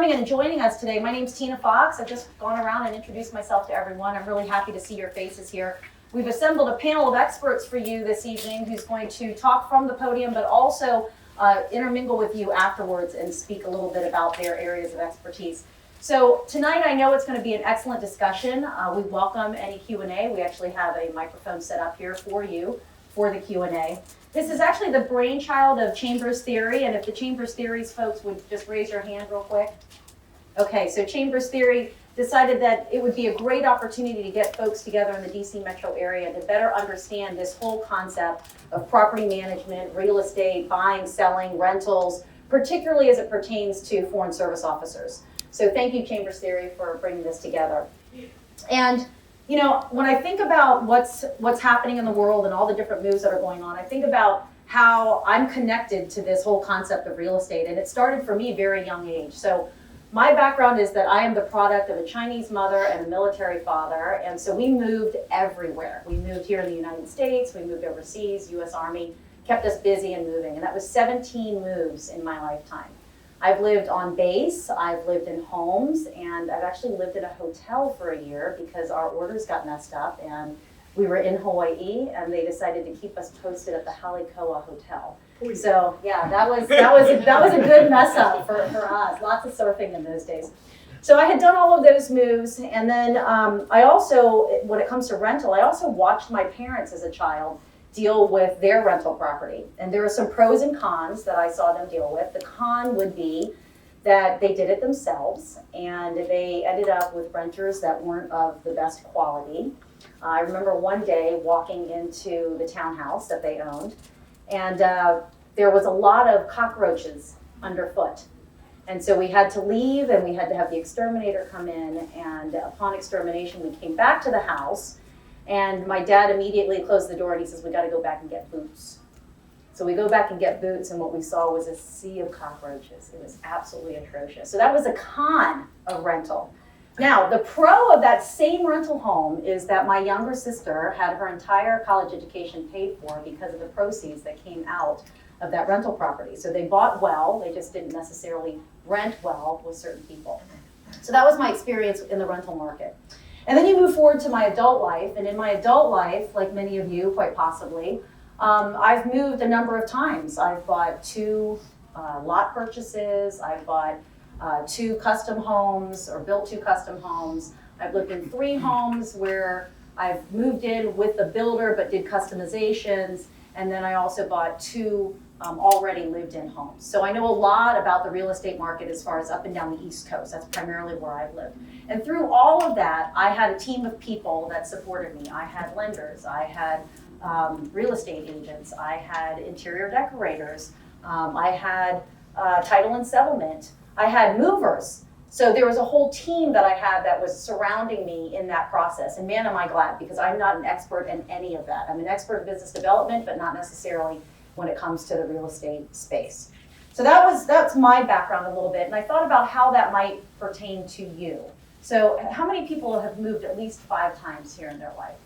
coming and joining us today. My name's Tina Fox. I've just gone around and introduced myself to everyone. I'm really happy to see your faces here. We've assembled a panel of experts for you this evening who's going to talk from the podium, but also intermingle with you afterwards and speak a little bit about their areas of expertise. So tonight I know it's going to be an excellent discussion. We welcome any Q&A. We actually have a microphone set up here for you for the Q&A. This is actually the brainchild of Chambers Theory, and if the Chambers Theories folks would just raise your hand real quick. Okay, so Chambers Theory decided that it would be a great opportunity to get folks together in the DC metro area to better understand this whole concept of property management, real estate, buying, selling, rentals, particularly as it pertains to foreign service officers. So thank you, Chambers Theory, for bringing this together. And you know, when I think about what's happening in the world and all the different moves that are going on, I think about how I'm connected to this whole concept of real estate. And it started for me at a very young age. So my background is that I am the product of a Chinese mother and a military father. And so we moved everywhere. We moved here in the United States, we moved overseas, US Army, kept us busy and moving. And that was 17 moves in my lifetime. I've lived on base, I've lived in homes, and I've actually lived in a hotel for a year because our orders got messed up and we were in Hawaii and they decided to keep us posted at the Halikoa Hotel. So yeah, that was a good mess up for us. Lots of surfing in those days. So I had done all of those moves, and then I also, when it comes to rental, I also watched my parents as a child deal with their rental property. And there are some pros and cons that I saw them deal with. The con would be that they did it themselves and they ended up with renters that weren't of the best quality. I remember one day walking into the townhouse that they owned, and there was a lot of cockroaches underfoot. And so we had to leave and we had to have the exterminator come in, and upon extermination we came back to the house. And my dad immediately closed the door and he says, we got to go back and get boots. So we go back and get boots, and what we saw was a sea of cockroaches. It was absolutely atrocious. So that was a con of rental. Now, the pro of that same rental home is that my younger sister had her entire college education paid for because of the proceeds that came out of that rental property. So they bought well, they just didn't necessarily rent well with certain people. So that was my experience in the rental market. And then you move forward to my adult life, and in my adult life, like many of you, quite possibly, I've moved a number of times. I've bought 2 lot purchases, I've bought 2 custom homes, or built 2 custom homes. I've lived in 3 homes where I've moved in with the builder but did customizations, and then I also bought 2 already lived in homes. So I know a lot about the real estate market as far as up and down the East Coast. That's primarily where I've lived. And through all of that, I had a team of people that supported me. I had lenders, I had real estate agents, I had interior decorators, I had title and settlement, I had movers. So there was a whole team that I had that was surrounding me in that process. And man, am I glad, because I'm not an expert in any of that. I'm an expert in business development, but not necessarily when it comes to the real estate space. So that's my background a little bit, and I thought about how that might pertain to you. So how many people have moved at least 5 times here in their life?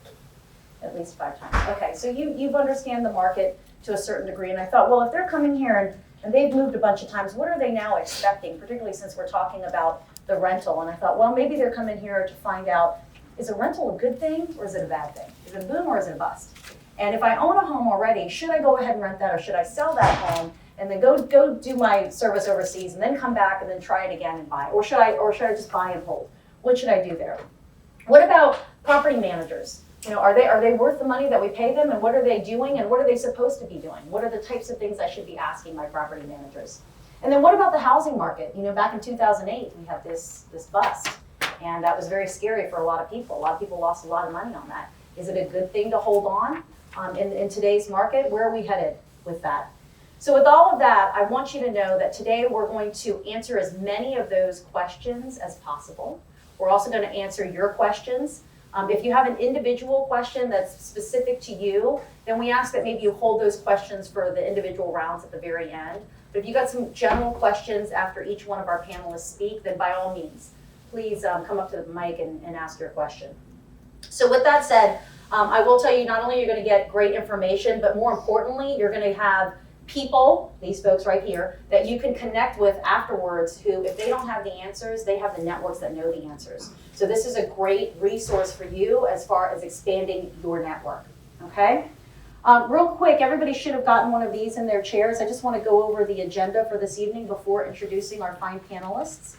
At least 5 times. Okay, so you understand the market to a certain degree, and I thought, well, if they're coming here and they've moved a bunch of times, what are they now expecting, particularly since we're talking about the rental? And I thought, well, maybe they're coming here to find out, is a rental a good thing or is it a bad thing? Is it a boom or is it a bust? And if I own a home already, should I go ahead and rent that, or should I sell that home and then go do my service overseas and then come back and then try it again and buy? Or should I just buy and hold? What should I do there? What about property managers? You know, are they worth the money that we pay them, and what are they doing, and what are they supposed to be doing? What are the types of things I should be asking my property managers? And then what about the housing market? You know, back in 2008, we had this bust, and that was very scary for a lot of people. A lot of people lost a lot of money on that. Is it a good thing to hold on in today's market? Where are we headed with that? So with all of that, I want you to know that today we're going to answer as many of those questions as possible. We're also going to answer your questions. If you have an individual question that's specific to you, then we ask that maybe you hold those questions for the individual rounds at the very end. But if you got some general questions after each one of our panelists speak, then by all means, please come up to the mic and ask your question. So with that said, I will tell you, not only you're going to get great information, but more importantly, you're going to have people, these folks right here, that you can connect with afterwards who, if they don't have the answers, they have the networks that know the answers. So this is a great resource for you as far as expanding your network, okay? Real quick, everybody should have gotten one of these in their chairs. I just want to go over the agenda for this evening before introducing our fine panelists.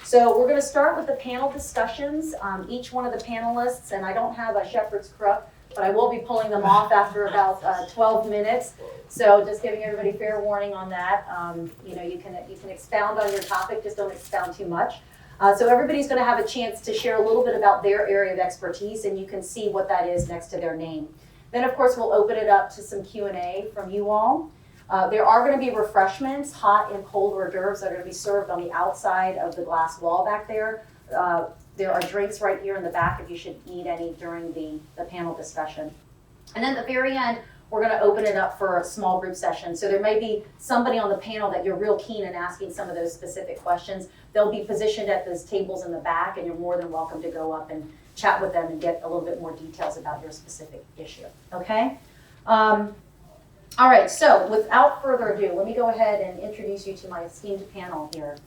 So we're going to start with the panel discussions. Each one of the panelists, and I don't have a shepherd's crook, but I will be pulling them off after about 12 minutes. So just giving everybody fair warning on that. You know, you can expound on your topic, just don't expound too much. So everybody's going to have a chance to share a little bit about their area of expertise, and you can see what that is next to their name. Then, of course, we'll open it up to some Q&A from you all. There are going to be refreshments, hot and cold hors d'oeuvres that are going to be served on the outside of the glass wall back there. There are drinks right here in the back if you should need any during the panel discussion. And then at the very end, we're going to open it up for a small group session. So there may be somebody on the panel that you're real keen in asking some of those specific questions. They'll be positioned at those tables in the back, and you're more than welcome to go up and chat with them and get a little bit more details about your specific issue, okay? All right, so without further ado, let me go ahead and introduce you to my esteemed panel here.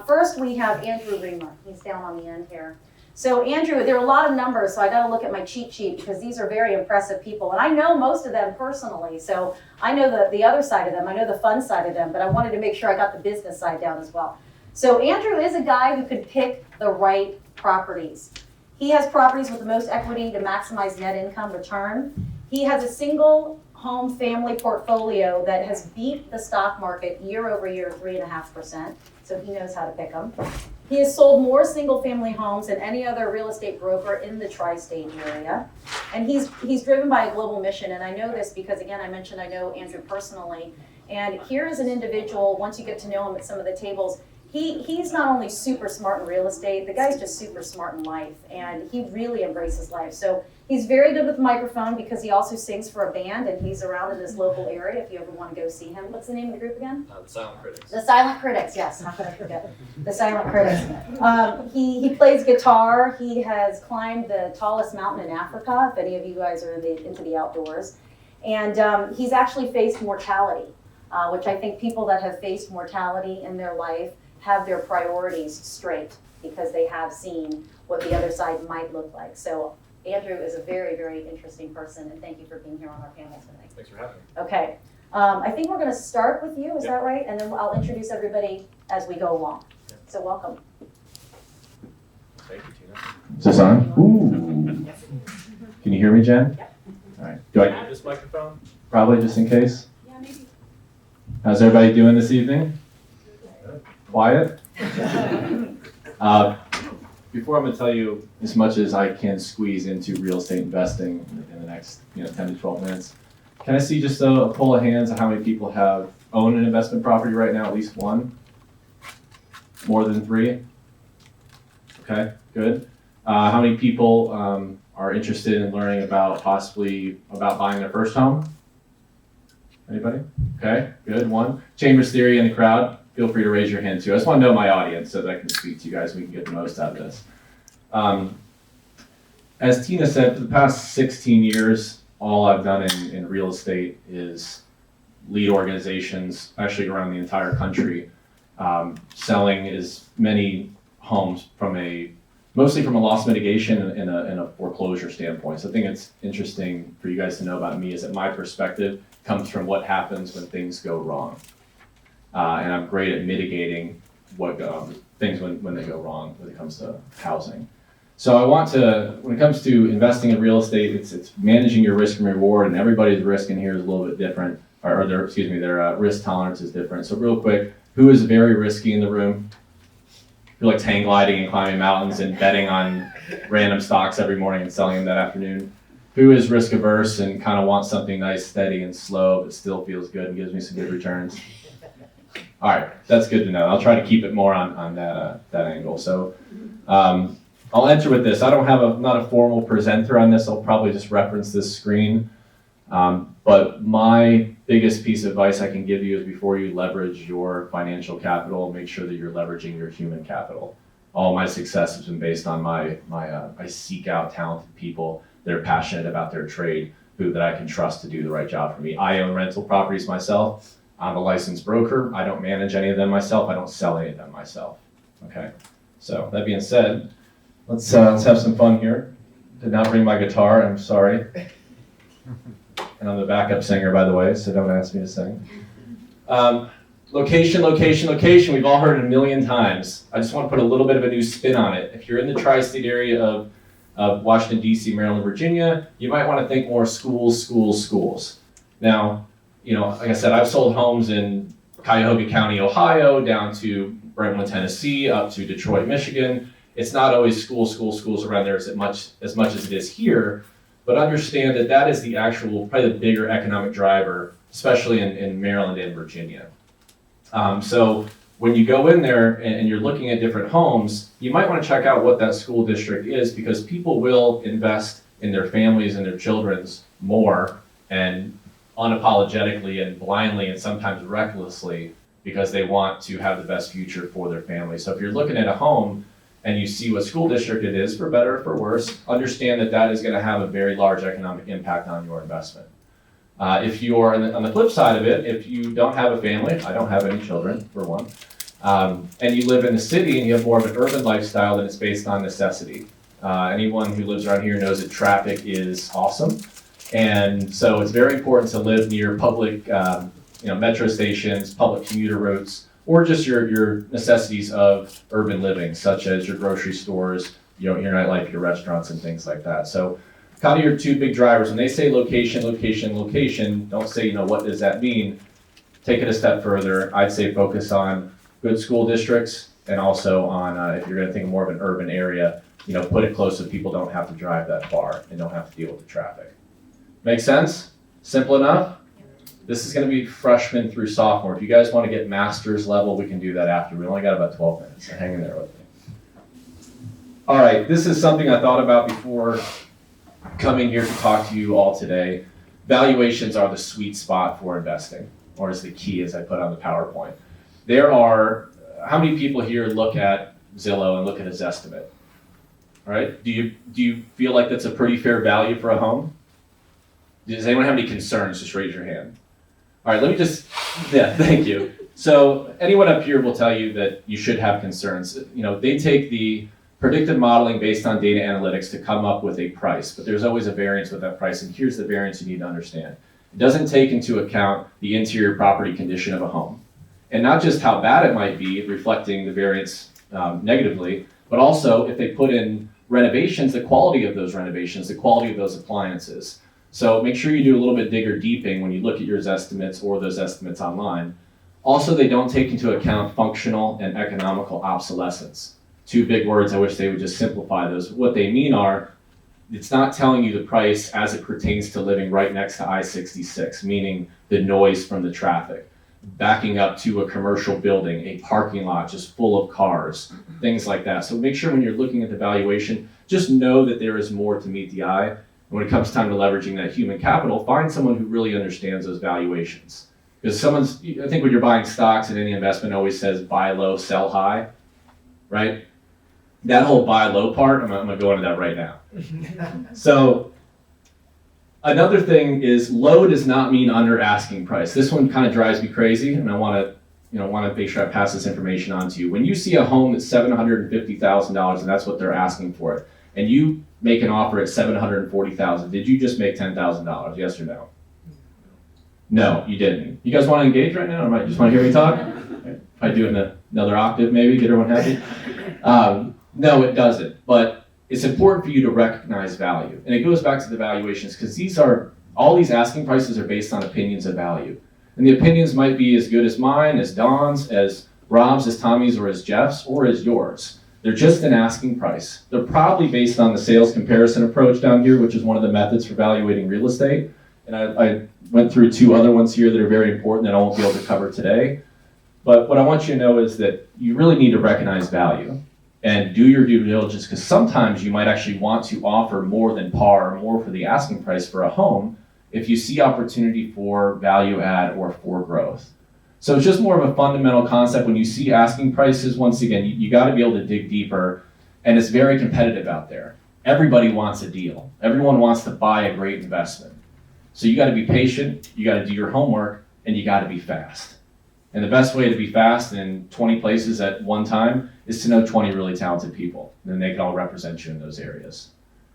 First, we have Andrew Reamer. He's down on the end here. So Andrew, there are a lot of numbers, so I got to look at my cheat sheet because these are very impressive people. And I know most of them personally, so I know the other side of them. I know the fun side of them, but I wanted to make sure I got the business side down as well. So Andrew is a guy who could pick the right properties. He has properties with the most equity to maximize net income return. He has a single home family portfolio that has beat the stock market year over year 3.5%, so he knows how to pick them. He has sold more single family homes than any other real estate broker in the tri-state area. And he's driven by a global mission, and I know this because, again, I mentioned I know Andrew personally. And here is an individual, once you get to know him at some of the tables, he's not only super smart in real estate, the guy's just super smart in life, and he really embraces life. So he's very good with the microphone because he also sings for a band, and he's around in this local area if you ever want to go see him. What's the name of the group again? The Silent Critics. The Silent Critics, yes. How could I forget? The Silent Critics. He plays guitar. He has climbed the tallest mountain in Africa, if any of you guys are into the outdoors. And he's actually faced mortality, which I think people that have faced mortality in their life have their priorities straight because they have seen what the other side might look like. So Andrew is a very, very interesting person, and thank you for being here on our panel tonight. Thanks for having me. Okay, I think we're going to start with you, is Yep. that right? And then I'll introduce everybody as we go along. Yep. So welcome. Thank you, Tina. Is this on? Ooh. Can you hear me, Jen? Yep. All right. Do Do I I need this microphone? probably just in case? Yeah, maybe. How's everybody doing this evening? Quiet? Before I'm going to tell you as much as I can squeeze into real estate investing in the next 10 to 12 minutes, can I see just a poll of hands on how many people have owned an investment property right now, at least one? More than 3? Okay, good. How many people are interested in learning about possibly about buying their first home? Anybody? Okay, good. 1. Chambers theory in the crowd. Feel free to raise your hand too. I just want to know my audience so that I can speak to you guys and we can get the most out of this. As Tina said, for the past 16 years, all I've done in real estate is lead organizations, actually around the entire country, selling as many homes mostly from a loss mitigation and a foreclosure standpoint. So I think it's interesting for you guys to know about me is that my perspective comes from what happens when things go wrong. And I'm great at mitigating what things when they go wrong when it comes to housing. So I want to, when it comes to investing in real estate, it's managing your risk and reward, and everybody's risk in here is a little bit different, or their risk tolerance is different. So real quick, who is very risky in the room? Who likes hang gliding and climbing mountains and betting on random stocks every morning and selling them that afternoon? Who is risk averse and kind of wants something nice, steady, and slow, but still feels good and gives me some good returns? All right, that's good to know. I'll try to keep it more on that angle. So I'll enter with this. I'm not a formal presenter on this. I'll probably just reference this screen. But my biggest piece of advice I can give you is before you leverage your financial capital, make sure that you're leveraging your human capital. All my success has been based on I seek out talented people that are passionate about their trade, who that I can trust to do the right job for me. I own rental properties myself. I'm a licensed broker. I don't manage any of them myself. I don't sell any of them myself. Okay. So that being said, let's have some fun here. Did not bring my guitar. I'm sorry. And I'm the backup singer, by the way, so don't ask me to sing. Location, location, location. We've all heard it a million times. I just want to put a little bit of a new spin on it. If you're in the tri-state area of Washington, D.C., Maryland, Virginia, you might want to think more schools, schools, schools. Now, like I said, I've sold homes in Cuyahoga County, Ohio, down to Brentwood, Tennessee, up to Detroit, Michigan. It's not always schools around there as much as it is here, but understand that is the actual, probably the bigger economic driver, especially in Maryland and Virginia. So when you go in there and you're looking at different homes, you might want to check out what that school district is, because people will invest in their families and their children's more and unapologetically and blindly and sometimes recklessly, because they want to have the best future for their family. So if you're looking at a home and you see what school district it is, for better or for worse, understand that is going to have a very large economic impact on your investment. If you're on the flip side of it, if you don't have a family, I don't have any children, for one, and you live in the city and you have more of an urban lifestyle, then it's based on necessity. Anyone who lives around here knows that traffic is awesome. And so it's very important to live near public metro stations, public commuter routes, or just your necessities of urban living, such as your grocery stores, your nightlife, your restaurants, and things like that. So kind of your two big drivers. When they say location, location, location, don't say, what does that mean? Take it a step further. I'd say focus on good school districts, and also on, if you're going to think of more of an urban area, put it close so people don't have to drive that far and don't have to deal with the traffic. Make sense? Simple enough? This is going to be freshman through sophomore. If you guys want to get master's level, we can do that after. We only got about 12 minutes, so hang in there with me. All right, this is something I thought about before coming here to talk to you all today. Valuations are the sweet spot for investing, or is the key, as I put on the PowerPoint. How many people here look at Zillow and look at a Zestimate? All right, do you feel like that's a pretty fair value for a home? Does anyone have any concerns? Just raise your hand. All right, thank you. So anyone up here will tell you that you should have concerns. They take the predictive modeling based on data analytics to come up with a price, but there's always a variance with that price, and here's the variance you need to understand. It doesn't take into account the interior property condition of a home, and not just how bad it might be, reflecting the variance negatively, but also if they put in renovations, the quality of those renovations, the quality of those appliances. So make sure you do a little bit digger deeping when you look at your estimates or those estimates online. Also, they don't take into account functional and economical obsolescence. Two big words. I wish they would just simplify those. What they mean are, it's not telling you the price as it pertains to living right next to I-66, meaning the noise from the traffic, backing up to a commercial building, a parking lot just full of cars, things like that. So make sure when you're looking at the valuation, just know that there is more to meet the eye. And when it comes time to leveraging that human capital, find someone who really understands those valuations. Because I think when you're buying stocks in any investment, always says buy low, sell high, right? That whole buy low part, I'm gonna go into that right now. So another thing is low does not mean under asking price. This one kind of drives me crazy, and I want to make sure I pass this information on to you. When you see a home that's $750,000 and that's what they're asking for it, and you make an offer at $740,000, did you just make $10,000? Yes or no? No, you didn't. You guys want to engage right now, or might just want to hear me talk? If I do another octave, maybe get everyone happy. No, it doesn't. But it's important for you to recognize value, and it goes back to the valuations, because all these asking prices are based on opinions of value, and the opinions might be as good as mine, as Don's, as Rob's, as Tommy's, or as Jeff's, or as yours. They're just an asking price. They're probably based on the sales comparison approach down here, which is one of the methods for evaluating real estate. And I went through two other ones here that are very important that I won't be able to cover today. But what I want you to know is that you really need to recognize value and do your due diligence, because sometimes you might actually want to offer more than par or more for the asking price for a home if you see opportunity for value add or for growth. So it's just more of a fundamental concept. When you see asking prices, once again, you got to be able to dig deeper, and it's very competitive out there. Everybody wants a deal. Everyone wants to buy a great investment. So you got to be patient, you got to do your homework, and you got to be fast. And the best way to be fast in 20 places at one time is to know 20 really talented people. And then they can all represent you in those areas.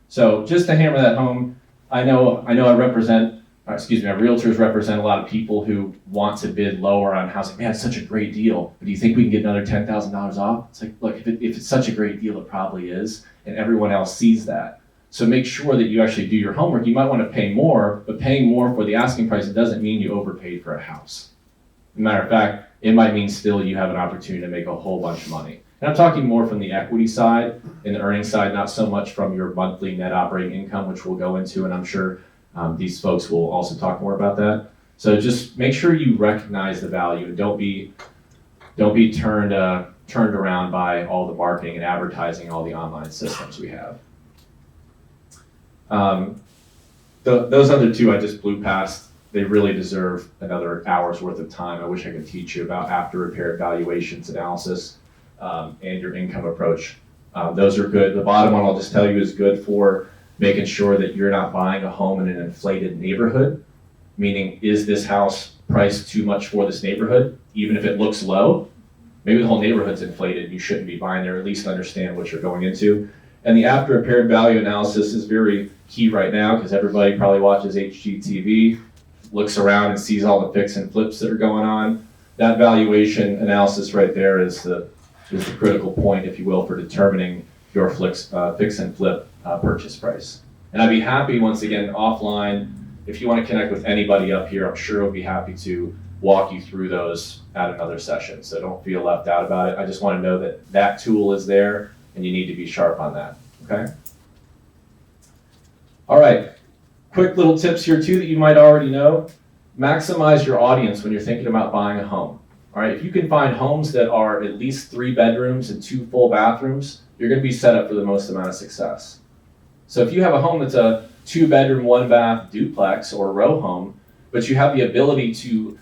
So just to hammer that home, I know my realtors represent a lot of people who want to bid lower on housing. Man, it's such a great deal, but do you think we can get another $10,000 off? It's like, look, if it's such a great deal, it probably is, and everyone else sees that. So make sure that you actually do your homework. You might want to pay more, but paying more for the asking price, it doesn't mean you overpaid for a house. As a matter of fact, it might mean still you have an opportunity to make a whole bunch of money. And I'm talking more from the equity side and the earnings side, not so much from your monthly net operating income, which we'll go into, and I'm sure these folks will also talk more about that. So just make sure you recognize the value and don't be turned around by all the marketing and advertising, all the online systems we have. Those other two I just blew past. They really deserve another hour's worth of time. I wish I could teach you about after repair valuations analysis and your income approach. Those are good. The bottom one I'll just tell you is good for making sure that you're not buying a home in an inflated neighborhood, meaning is this house priced too much for this neighborhood, even if it looks low? Maybe the whole neighborhood's inflated and you shouldn't be buying there, at least understand what you're going into. And the after repaired value analysis is very key right now because everybody probably watches HGTV, looks around and sees all the fix and flips that are going on. That valuation analysis right there is the critical point, if you will, for determining your fix and flip purchase price. And I'd be happy, once again, offline, if you want to connect with anybody up here, I'm sure I'll be happy to walk you through those at another session. So don't feel left out about it. I just want to know that that tool is there and you need to be sharp on that, okay? All right, quick little tips here too that you might already know. Maximize your audience when you're thinking about buying a home. All right, if you can find homes that are at least 3 bedrooms and 2 full bathrooms, you're going to be set up for the most amount of success. So if you have a home that's a 2-bedroom, 1-bath duplex or row home, but you have the ability to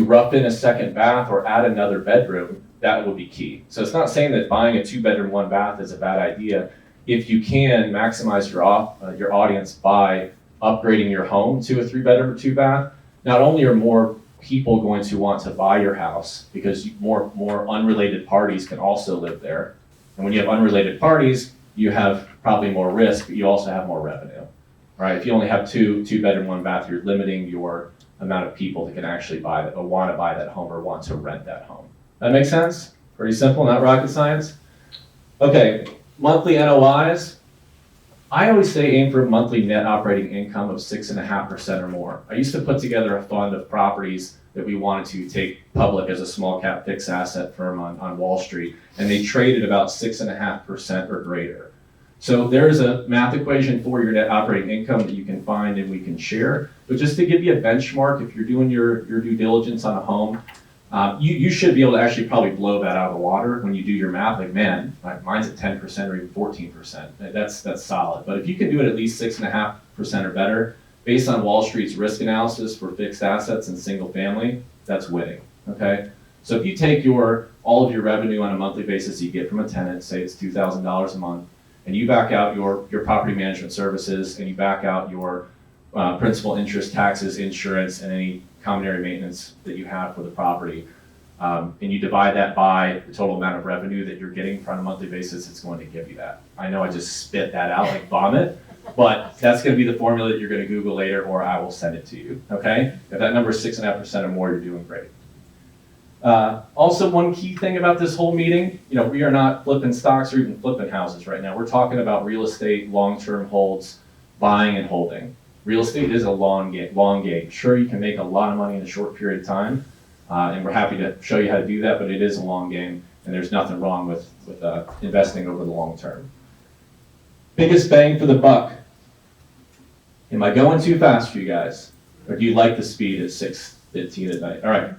rough in a second bath or add another bedroom, that would be key. So it's not saying that buying a 2-bedroom, 1-bath is a bad idea. If you can maximize your audience by upgrading your home to a 3-bedroom or 2-bath, not only are more people going to want to buy your house because more unrelated parties can also live there. And when you have unrelated parties, you have probably more risk, but you also have more revenue. Right? If you only have 2-bedroom, 1-bath, you're limiting your amount of people that can actually buy that or want to buy that home or want to rent that home. That makes sense? Pretty simple, not rocket science. Okay, monthly NOIs. I always say aim for monthly net operating income of 6.5% or more. I used to put together a fund of properties that we wanted to take public as a small cap fixed asset firm on Wall Street, and they traded about 6.5% or greater. So there's a math equation for your net operating income that you can find and we can share. But just to give you a benchmark, if you're doing your due diligence on a home, you should be able to actually probably blow that out of the water when you do your math. Like, man, mine's at 10% or even 14%. That's solid. But if you can do it at least 6.5% or better, based on Wall Street's risk analysis for fixed assets and single family, that's winning. Okay. So if you take all of your revenue on a monthly basis you get from a tenant, say it's $2,000 a month, and you back out your property management services and you back out your principal, interest, taxes, insurance, and any common area maintenance that you have for the property, and you divide that by the total amount of revenue that you're getting on a monthly basis, it's going to give you that. I know I just spit that out like vomit, but that's going to be the formula that you're going to Google later, or I will send it to you, okay? If that number is 6.5% or more, you're doing great. Also, one key thing about this whole meeting, we are not flipping stocks or even flipping houses right now. We're talking about real estate, long-term holds, buying and holding. Real estate is a long game. Sure, you can make a lot of money in a short period of time, and we're happy to show you how to do that, but it is a long game, and there's nothing wrong with investing over the long term. Biggest bang for the buck. Am I going too fast for you guys? Or do you like the speed at 6:15 at night? All right.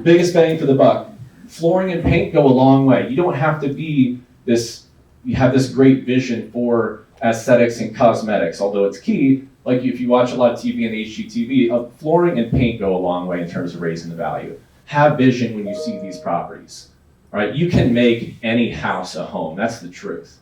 Biggest bang for the buck. Flooring and paint go a long way. You don't have to be you have this great vision for aesthetics and cosmetics, although it's key. Like if you watch a lot of TV and HGTV, flooring and paint go a long way in terms of raising the value. Have vision when you see these properties. All right, you can make any house a home. That's the truth.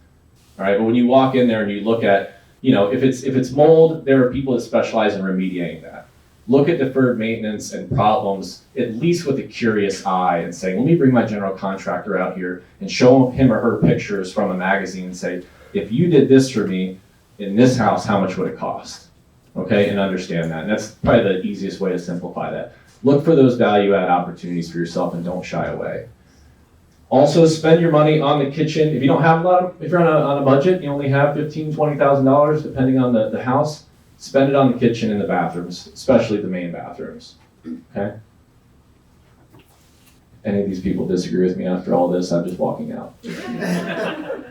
All right, but when you walk in there and you look at if it's mold, there are people that specialize in remediating that. Look at deferred maintenance and problems, at least with a curious eye, and say, let me bring my general contractor out here and show him or her pictures from a magazine and say, if you did this for me in this house, how much would it cost? Okay, and understand that. And that's probably the easiest way to simplify that. Look for those value add opportunities for yourself and don't shy away. Also, spend your money on the kitchen. If you don't have a lot of, if you're on a budget, you only have $15,000, $20,000, depending on the house, spend it on the kitchen and the bathrooms, especially the main bathrooms, okay? Any of these people disagree with me after all this? I'm just walking out.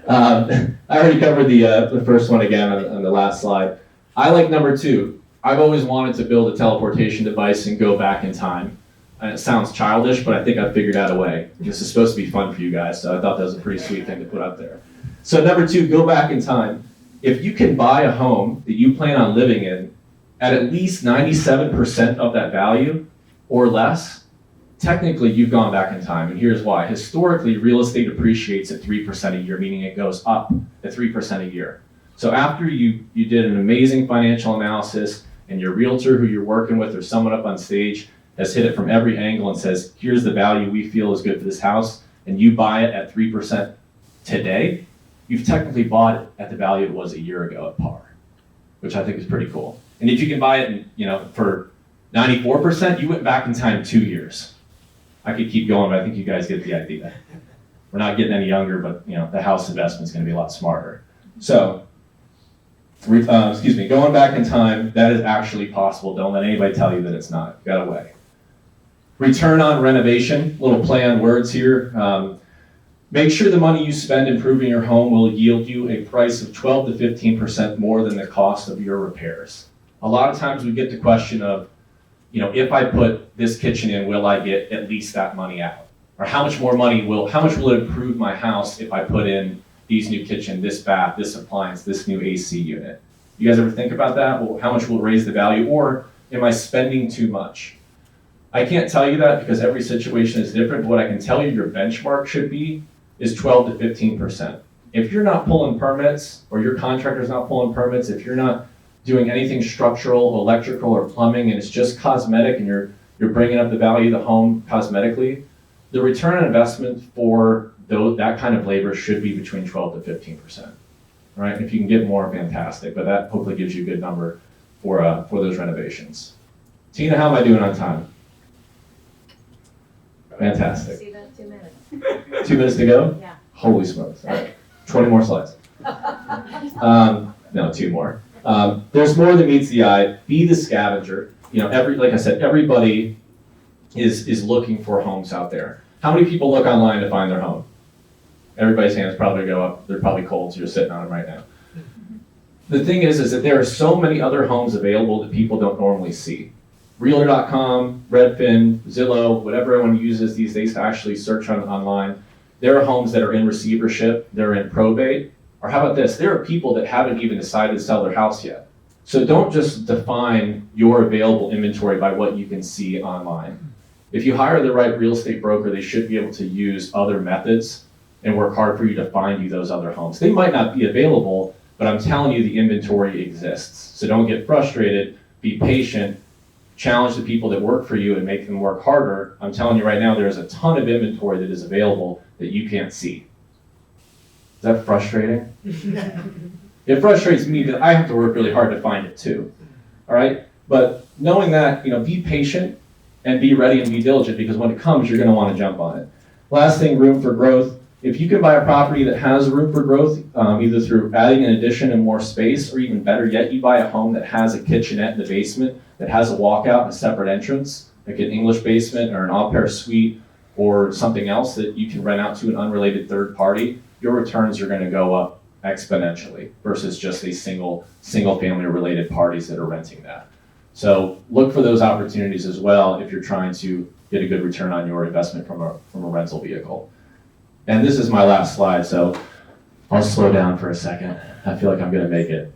I already covered the first one again on the last slide. I like number 2. I've always wanted to build a teleportation device and go back in time. And it sounds childish, but I think I've figured out a way. This is supposed to be fun for you guys, so I thought that was a pretty sweet thing to put up there. So number 2, go back in time. If you can buy a home that you plan on living in at least 97% of that value or less, technically you've gone back in time, and here's why. Historically, real estate appreciates at 3% a year, meaning it goes up at 3% a year. So after you did an amazing financial analysis and your realtor who you're working with or someone up on stage has hit it from every angle and says, here's the value we feel is good for this house, and you buy it at 3% today, you've technically bought it at the value it was a year ago at par, which I think is pretty cool. And if you can buy it for 94%, you went back in time 2 years. I could keep going, but I think you guys get the idea. We're not getting any younger, but the house investment is going to be a lot smarter. So, going back in time, that is actually possible. Don't let anybody tell you that it's not. Got a way. Return on renovation, little play on words here. Make sure the money you spend improving your home will yield you a price of 12 to 15% more than the cost of your repairs. A lot of times we get the question of, if I put this kitchen in, will I get at least that money out? Or how much will it improve my house if I put in these new kitchen, this bath, this appliance, this new AC unit? You guys ever think about that? Well, how much will it raise the value? Or am I spending too much? I can't tell you that because every situation is different, but what I can tell you your benchmark should be is 12 to 15%. If you're not pulling permits, or your contractor's not pulling permits, if you're not doing anything structural, electrical, or plumbing, and it's just cosmetic, and you're bringing up the value of the home cosmetically, the return on investment for that kind of labor should be between 12 to 15%. Right? And if you can get more, fantastic. But that hopefully gives you a good number for those renovations. Tina, how am I doing on time? Fantastic. See that 2 minutes. 2 minutes to go? Yeah. Holy smokes. All right. 20 more slides. No, 2 more. There's more than meets the eye. Be the scavenger. Like I said, everybody is looking for homes out there. How many people look online to find their home? Everybody's hands probably go up. They're probably cold, so you're sitting on them right now. The thing is that there are so many other homes available that people don't normally see. Realtor.com, Redfin, Zillow, whatever everyone uses these days to actually search online. There are homes that are in receivership, they're in probate, or how about this? There are people that haven't even decided to sell their house yet. So don't just define your available inventory by what you can see online. If you hire the right real estate broker, they should be able to use other methods and work hard for you to find you those other homes. They might not be available, but I'm telling you the inventory exists. So don't get frustrated, be patient, challenge the people that work for you and make them work harder. I'm telling you right now, there's a ton of inventory that is available that you can't see. Is that frustrating? It frustrates me because I have to work really hard to find it too. All right? But knowing that, be patient and be ready and be diligent, because when it comes, you're going to want to jump on it. Last thing, room for growth. If you can buy a property that has room for growth, either through adding an addition and more space, or even better yet, you buy a home that has a kitchenette in the basement, that has a walkout and a separate entrance, like an English basement or an au-pair suite or something else that you can rent out to an unrelated third party, your returns are going to go up exponentially versus just a single family related parties that are renting that. So look for those opportunities as well if you're trying to get a good return on your investment from a rental vehicle. And this is my last slide, so I'll slow down for a second. I feel like I'm going to make it.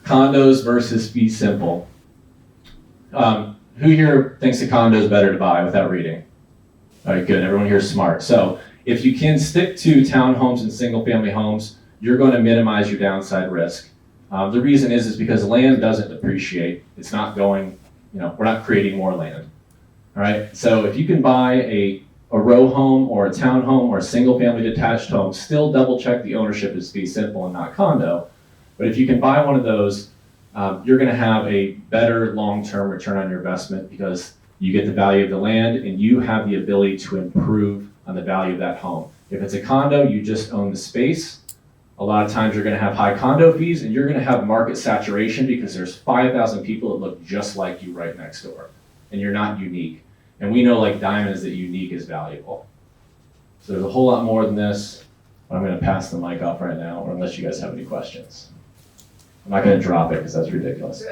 Condos versus fee simple. Who here thinks a condo is better to buy without reading? All right, good. Everyone here is smart. So if you can stick to townhomes and single family homes, you're going to minimize your downside risk. The reason is because land doesn't depreciate. It's not going, we're not creating more land. All right, so if you can buy a row home or a townhome or a single family detached home, still double check the ownership is fee simple and not condo. But if you can buy one of those, you're gonna have a better long-term return on your investment because you get the value of the land and you have the ability to improve on the value of that home. If it's a condo, you just own the space. A lot of times you're gonna have high condo fees and you're gonna have market saturation because there's 5,000 people that look just like you right next door. And you're not unique. And we know like diamonds that unique is valuable. So there's a whole lot more than this. I'm gonna pass the mic off right now, or unless you guys have any questions. I'm not gonna drop it because that's ridiculous.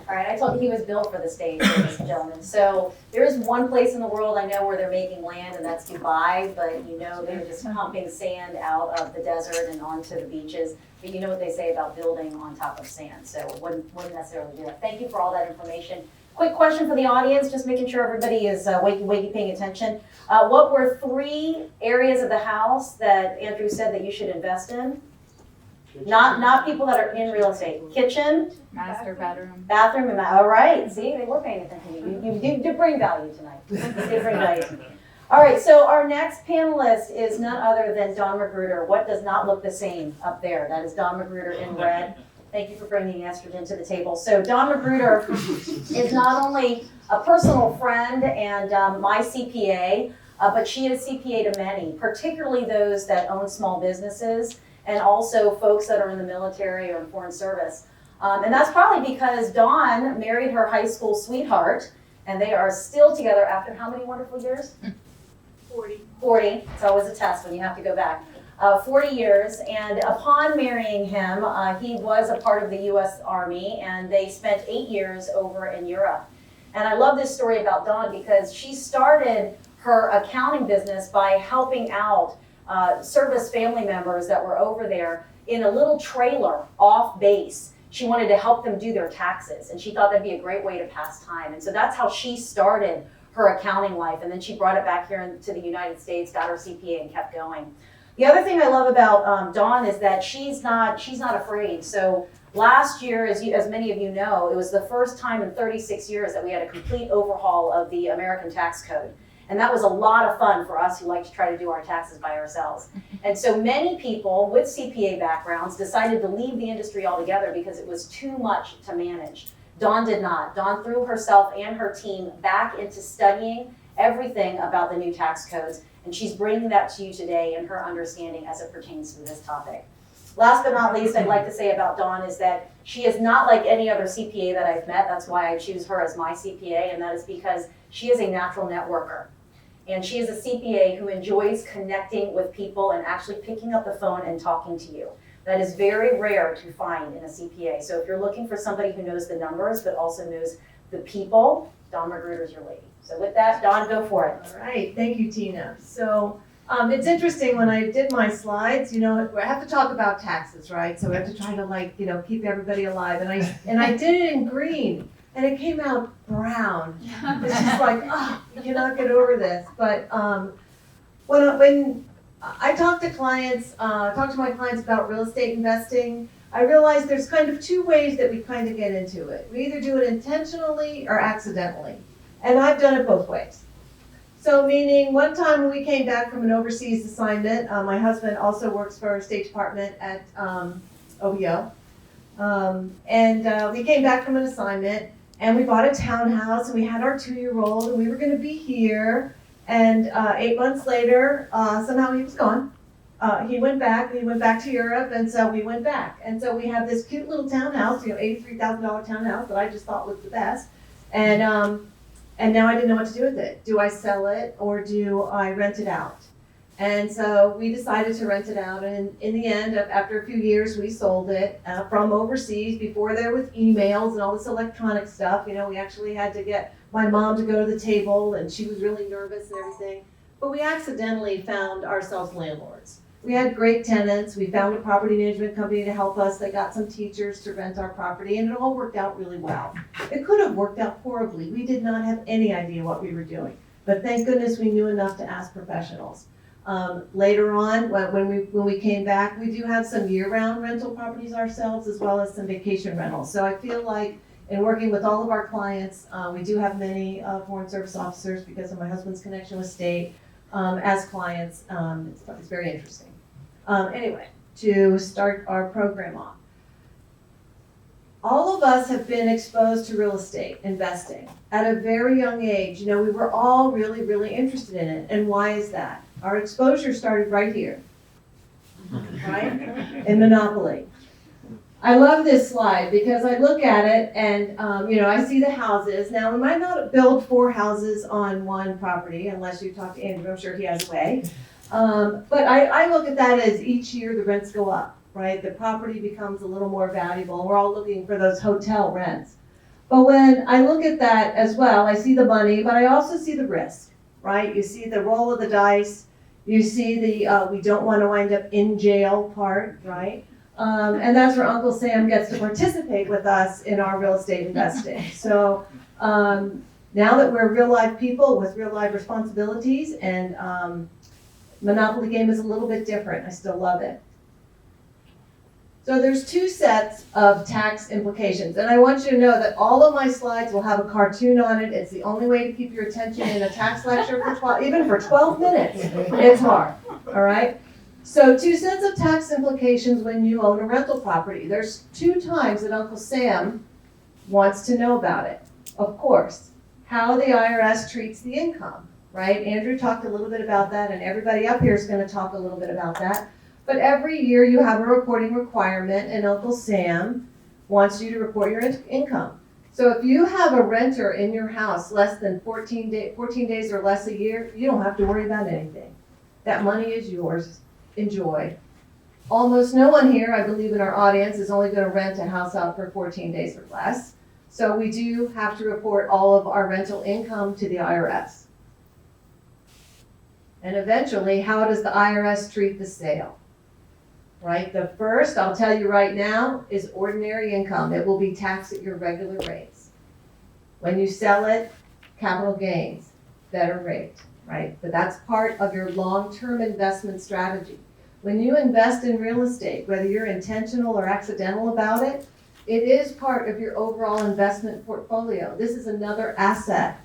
All right, I told you he was built for the stage, ladies and gentlemen. So there is one place in the world I know where they're making land, and that's Dubai. But they're just pumping sand out of the desert and onto the beaches. But you know what they say about building on top of sand, so it wouldn't necessarily do that. Thank you for all that information. Quick question for the audience, just making sure everybody is wakey paying attention. What were 3 areas of the house that Andrew said that you should invest in? Not people that are in real estate. Kitchen, Master bedroom. bathroom, and all right. See, they were paying attention. You did bring value tonight. You did bring value. All right. So our next panelist is none other than Don Magruder. What does not look the same up there? That is Don Magruder in red. Thank you for bringing estrogen to the table. So Don Magruder is not only a personal friend and my CPA, but she is CPA to many, particularly those that own small businesses and also folks that are in the military or in foreign service. And that's probably because Dawn married her high school sweetheart, and they are still together after how many wonderful years? 40. 40. It's always a test when you have to go back. 40 years, and upon marrying him, he was a part of the U.S. Army, and they spent 8 years over in Europe. And I love this story about Dawn because she started her accounting business by helping out service family members that were over there in a little trailer off base. She wanted to help them do their taxes, and she thought that'd be a great way to pass time. And so that's how she started her accounting life, and then she brought it back here to the United States, got her CPA, and kept going. The other thing I love about Dawn is that she's not afraid. So last year, as many of you know, it was the first time in 36 years that we had a complete overhaul of the American tax code. And that was a lot of fun for us who like to try to do our taxes by ourselves. And so many people with CPA backgrounds decided to leave the industry altogether because it was too much to manage. Dawn did not. Dawn threw herself and her team back into studying everything about the new tax codes. And she's bringing that to you today in her understanding as it pertains to this topic. Last but not least, I'd like to say about Dawn is that she is not like any other CPA that I've met. That's why I choose her as my CPA, and that is because she is a natural networker. And she is a CPA who enjoys connecting with people and actually picking up the phone and talking to you. That is very rare to find in a CPA. So if you're looking for somebody who knows the numbers but also knows the people, Dawn Magruder is your lady. So with that, Dawn, go for it. All right, thank you, Tina. So it's interesting when I did my slides, I have to talk about taxes, right? So I have to try to keep everybody alive. And I did it in green, and it came out brown. It's just like, you cannot get over this. But when I talk to my clients about real estate investing, I realize there's kind of 2 ways that we kind of get into it. We either do it intentionally or accidentally. And I've done it both ways. So meaning one time when we came back from an overseas assignment, my husband also works for a State Department at OBO. And we came back from an assignment and we bought a townhouse and we had our 2-year-old and we were gonna be here. And 8 months later, somehow he was gone. He went back to Europe, and so we went back. And so we have this cute little townhouse, $83,000 townhouse that I just thought was the best. And now I didn't know what to do with it. Do I sell it or do I rent it out? And so we decided to rent it out. And in the end, after a few years, we sold it from overseas. Before there was emails and all this electronic stuff, we actually had to get my mom to go to the table, and she was really nervous and everything. But we accidentally found ourselves landlords. We had great tenants. We found a property management company to help us. They got some teachers to rent our property, and it all worked out really well. It could have worked out horribly. We did not have any idea what we were doing. But thank goodness we knew enough to ask professionals. Later on, when we came back, we do have some year-round rental properties ourselves as well as some vacation rentals. So I feel like in working with all of our clients, we do have many foreign service officers because of my husband's connection with state as clients. It's very interesting. Anyway, to start our program off. All of us have been exposed to real estate investing at a very young age. You know, we were all really, really interested in it. And why is that? Our exposure started right here, right? In Monopoly. I love this slide because I look at it and, I see the houses. Now, we might not build 4 houses on one property unless you talk to Andrew. I'm sure he has a way. But I look at that as each year the rents go up, right? The property becomes a little more valuable. We're all looking for those hotel rents. But when I look at that as well, I see the money, but I also see the risk, right? You see the roll of the dice. You see the we don't want to wind up in jail part, right? And that's where Uncle Sam gets to participate with us in our real estate investing. So now that we're real life people with real life responsibilities, and Monopoly game is a little bit different. I still love it. So there's 2 sets of tax implications, and I want you to know that all of my slides will have a cartoon on it. It's the only way to keep your attention in a tax lecture even for 12 minutes. It's hard, all right? So 2 sets of tax implications when you own a rental property. There's 2 times that Uncle Sam wants to know about it. Of course, how the IRS treats the income, right? Andrew talked a little bit about that, and everybody up here is going to talk a little bit about that. But every year you have a reporting requirement, and Uncle Sam wants you to report your income. So if you have a renter in your house less than 14 days or less a year, you don't have to worry about anything. That money is yours. Enjoy. Almost no one here, I believe in our audience, is only going to rent a house out for 14 days or less. So we do have to report all of our rental income to the IRS. And eventually, how does the IRS treat the sale? Right? The first, I'll tell you right now, is ordinary income. It will be taxed at your regular rates. When you sell it, capital gains, better rate, right? But that's part of your long-term investment strategy. When you invest in real estate, whether you're intentional or accidental about it, it is part of your overall investment portfolio. This is another asset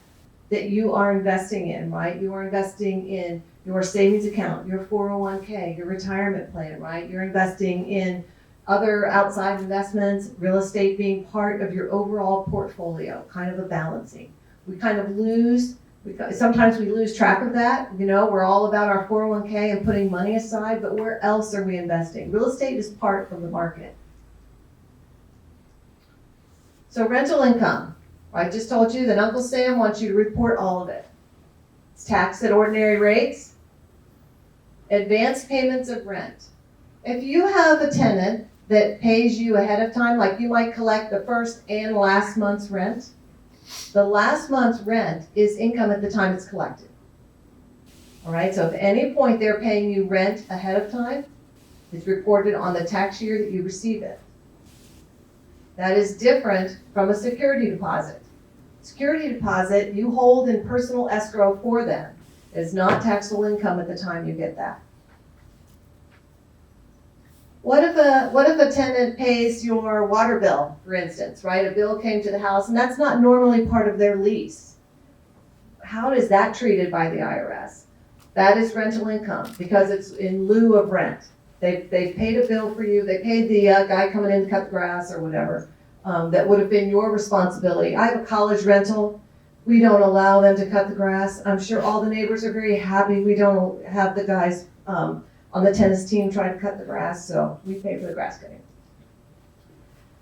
that you are investing in, right? You are investing in your savings account, your 401k, your retirement plan, right? You're investing in other outside investments, real estate being part of your overall portfolio, kind of a balancing. We kind of sometimes we lose track of that. You know, we're all about our 401k and putting money aside, but where else are we investing? Real estate is part of the market. So rental income. I just told you that Uncle Sam wants you to report all of it. It's taxed at ordinary rates. Advance payments of rent. If you have a tenant that pays you ahead of time, like you might collect the first and last month's rent, the last month's rent is income at the time it's collected. All right, so if at any point they're paying you rent ahead of time, it's reported on the tax year that you receive it. That is different from a security deposit. Security deposit you hold in personal escrow for them. It's not taxable income at the time you get that. What if a tenant pays your water bill, for instance, right? A bill came to the house and that's not normally part of their lease. How is that treated by the IRS? That is rental income because it's in lieu of rent. They paid a bill for you. They paid the guy coming in to cut the grass or whatever. That would have been your responsibility. I have a college rental. We don't allow them to cut the grass. I'm sure all the neighbors are very happy. We don't have the guys on the tennis team trying to cut the grass, so we pay for the grass cutting.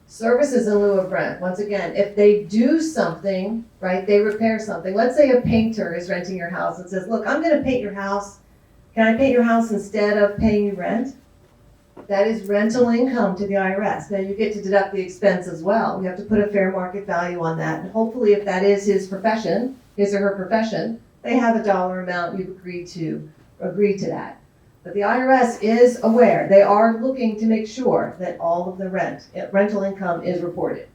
Services in lieu of rent. Once again, if they do something, right, they repair something. Let's say a painter is renting your house and says, look, I'm going to paint your house. Can I paint your house instead of paying you rent? That is rental income to the IRS. Now you get to deduct the expense as well. You have to put a fair market value on that. And hopefully if that is his profession, his or her profession, they have a dollar amount you've agreed to that. But the IRS is aware. They are looking to make sure that all of the rental income is reported.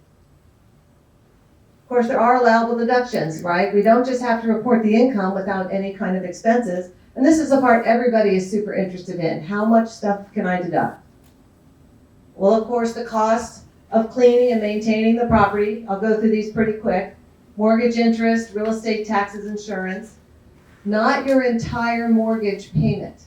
Of course, there are allowable deductions, right? We don't just have to report the income without any kind of expenses. And this is the part everybody is super interested in. How much stuff can I deduct? Well, of course, the cost of cleaning and maintaining the property. I'll go through these pretty quick. Mortgage interest, real estate taxes, insurance. Not your entire mortgage payment.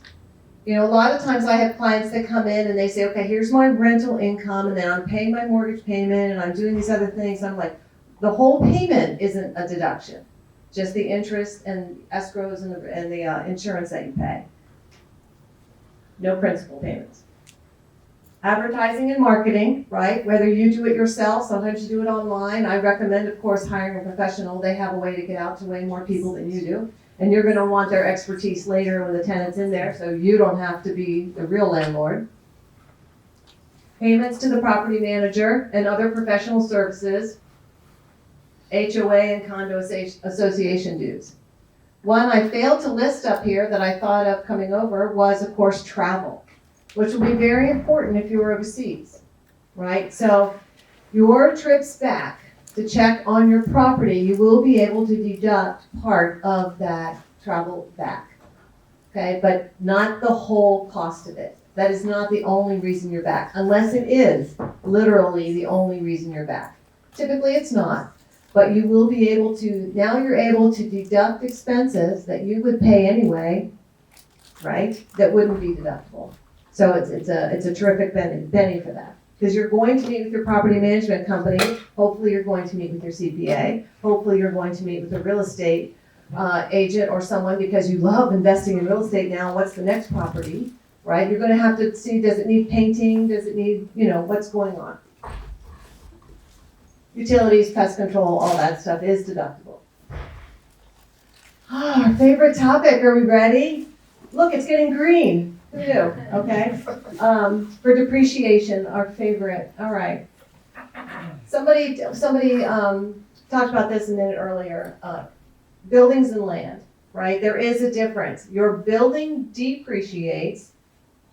You know, a lot of times I have clients that come in and they say, okay, here's my rental income, and then I'm paying my mortgage payment and I'm doing these other things. I'm like, the whole payment isn't a deduction, just the interest and escrows and the insurance that you pay. No principal payments. Advertising and marketing, right? Whether you do it yourself, sometimes you do it online. I recommend, of course, hiring a professional. They have a way to get out to way more people than you do. And you're gonna want their expertise later when the tenant's in there, so you don't have to be the real landlord. Payments to the property manager and other professional services, HOA and condo association dues. One I failed to list up here that I thought of coming over was, of course, travel, which will be very important if you're overseas, right? So your trips back to check on your property, you will be able to deduct part of that travel back, okay? But not the whole cost of it. That is not the only reason you're back, unless it is literally the only reason you're back. Typically, it's not, but you will be able to, now you're able to deduct expenses that you would pay anyway, right? That wouldn't be deductible. So it's a terrific benefit for that. Because you're going to meet with your property management company, hopefully you're going to meet with your CPA, hopefully you're going to meet with a real estate agent or someone because you love investing in real estate now, what's the next property, right? You're gonna have to see, does it need painting, does it need, what's going on? Utilities, pest control, all that stuff is deductible. Our favorite topic, are we ready? Look, it's getting green. Who knew? Okay. For depreciation, our favorite. All right. Somebody talked about this a minute earlier. Buildings and land, right? There is a difference. Your building depreciates.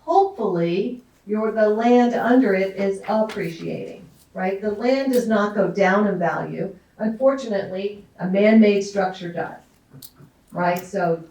Hopefully, the land under it is appreciating, right? The land does not go down in value. Unfortunately, a man-made structure does, right? So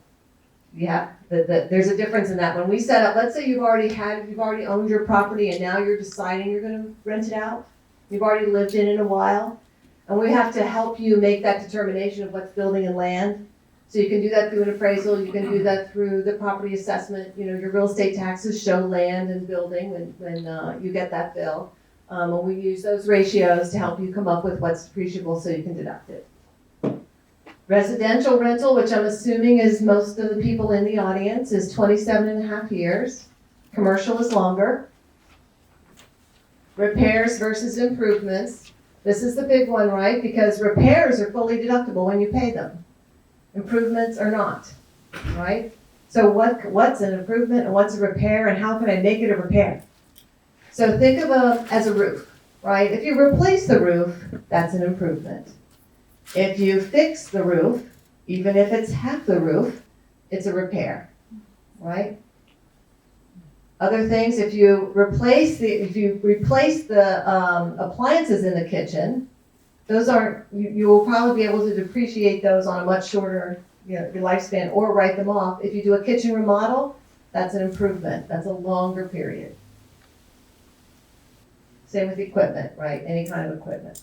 yeah, there's a difference in that. When we set up, let's say you've already owned your property and now you're deciding you're gonna rent it out. You've already lived in it a while. And we have to help you make that determination of what's building and land. So you can do that through an appraisal, you can do that through the property assessment. Your real estate taxes show land and building when you get that bill. And we use those ratios to help you come up with what's depreciable so you can deduct it. Residential rental, which I'm assuming is most of the people in the audience, is 27.5 years. Commercial is longer. Repairs versus improvements. This is the big one, right? Because repairs are fully deductible when you pay them. Improvements are not, right? So what's an improvement and what's a repair and how can I make it a repair? So think of as a roof, right? If you replace the roof, that's an improvement. If you fix the roof, even if it's half the roof, it's a repair, right? Other things, if you replace the appliances in the kitchen, those aren't, you will probably be able to depreciate those on a much shorter your lifespan or write them off. If you do a kitchen remodel, that's an improvement. That's a longer period. Same with equipment, right? Any kind of equipment.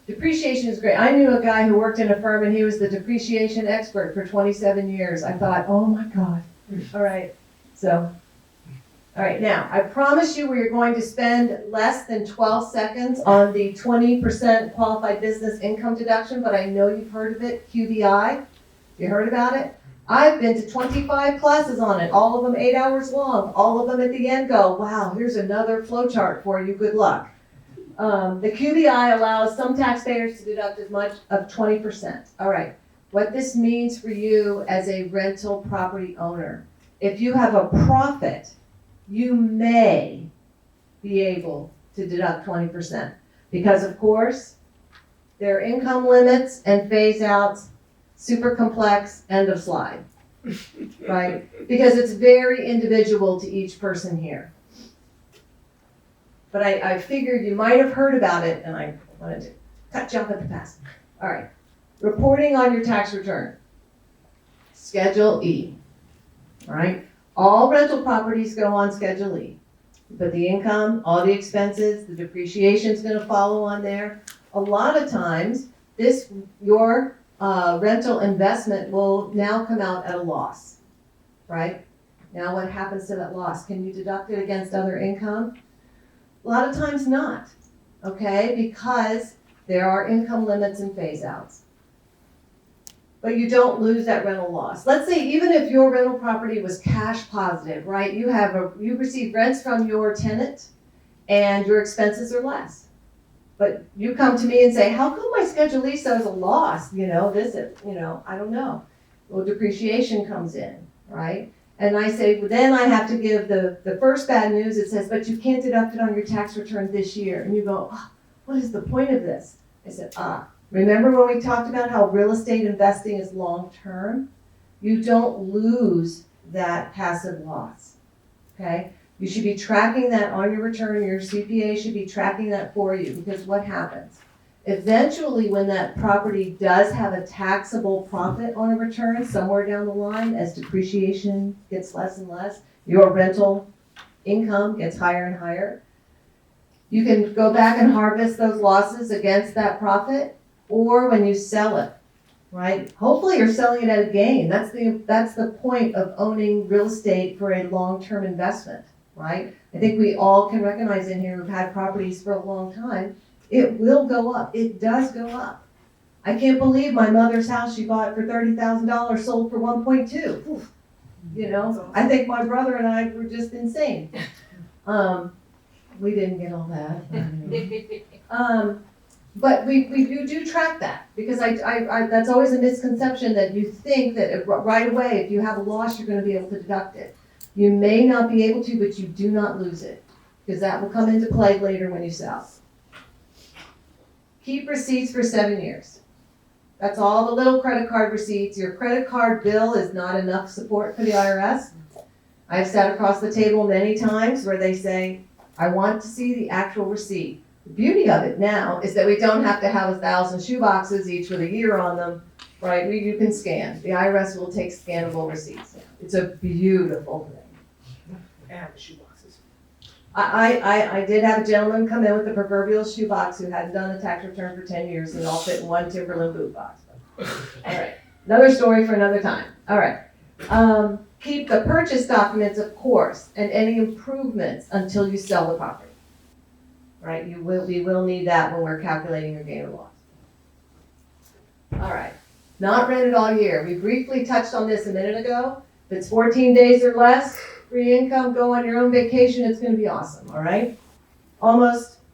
Depreciation is great. I knew a guy who worked in a firm and he was the depreciation expert for 27 years. I thought, oh my God. All right. So, all right, now, I promise you we're going to spend less than 12 seconds on the 20% qualified business income deduction, but I know you've heard of it, QBI. You heard about it? I've been to 25 classes on it, all of them 8 hours long. All of them at the end go, wow, here's another flow chart for you, good luck. The QBI allows some taxpayers to deduct as much of 20%. All right, what this means for you as a rental property owner. If you have a profit, you may be able to deduct 20% because, of course, there are income limits and phase outs, super complex, end of slide, right? Because it's very individual to each person here. But I figured you might have heard about it and I wanted to jump at the pass. All right, reporting on your tax return. Schedule E. All right? All rental properties go on Schedule E. But the income, all the expenses, the depreciation's gonna follow on there. A lot of times, your rental investment will now come out at a loss, right? Now what happens to that loss? Can you deduct it against other income? A lot of times not, okay? Because there are income limits and phase outs. But you don't lose that rental loss. Let's say even if your rental property was cash positive, right? You receive rents from your tenant and your expenses are less. But you come to me and say, how come my Schedule E shows a loss? I don't know. Well, depreciation comes in, right? And I say, well, then I have to give the first bad news. It says, but you can't deduct it on your tax return this year. And you go, oh, what is the point of this? I said, remember when we talked about how real estate investing is long-term? You don't lose that passive loss, okay? You should be tracking that on your return. Your CPA should be tracking that for you, because what happens? Eventually, when that property does have a taxable profit on a return somewhere down the line, as depreciation gets less and less, your rental income gets higher and higher, you can go back and harvest those losses against that profit, or when you sell it, right? Hopefully you're selling it at a gain. That's the point of owning real estate for a long-term investment, right? I think we all can recognize in here who've had properties for a long time, it will go up. It does go up. I can't believe my mother's house she bought for $30,000 sold for 1.2. Oof. I think my brother and I were just insane. We didn't get all that. But we do track that, because I that's always a misconception that you think that right away, if you have a loss, you're going to be able to deduct it. You may not be able to, but you do not lose it, because that will come into play later when you sell. Keep receipts for 7 years. That's all the little credit card receipts. Your credit card bill is not enough support for the IRS. I've sat across the table many times where they say, I want to see the actual receipt. The beauty of it now is that we don't have to have 1,000 shoeboxes, each with a year on them, right? You can scan. The IRS will take scannable receipts. It's a beautiful thing. And the shoeboxes. I did have a gentleman come in with the proverbial shoebox who hadn't done a tax return for 10 years, and all fit in one Timberland boot box. All right, another story for another time. All right. Keep the purchase documents, of course, and any improvements until you sell the property. Right, we will need that when we're calculating your gain or loss. All right, not rented all year. We briefly touched on this a minute ago. If it's 14 days or less, free income, go on your own vacation, it's gonna be awesome, all right?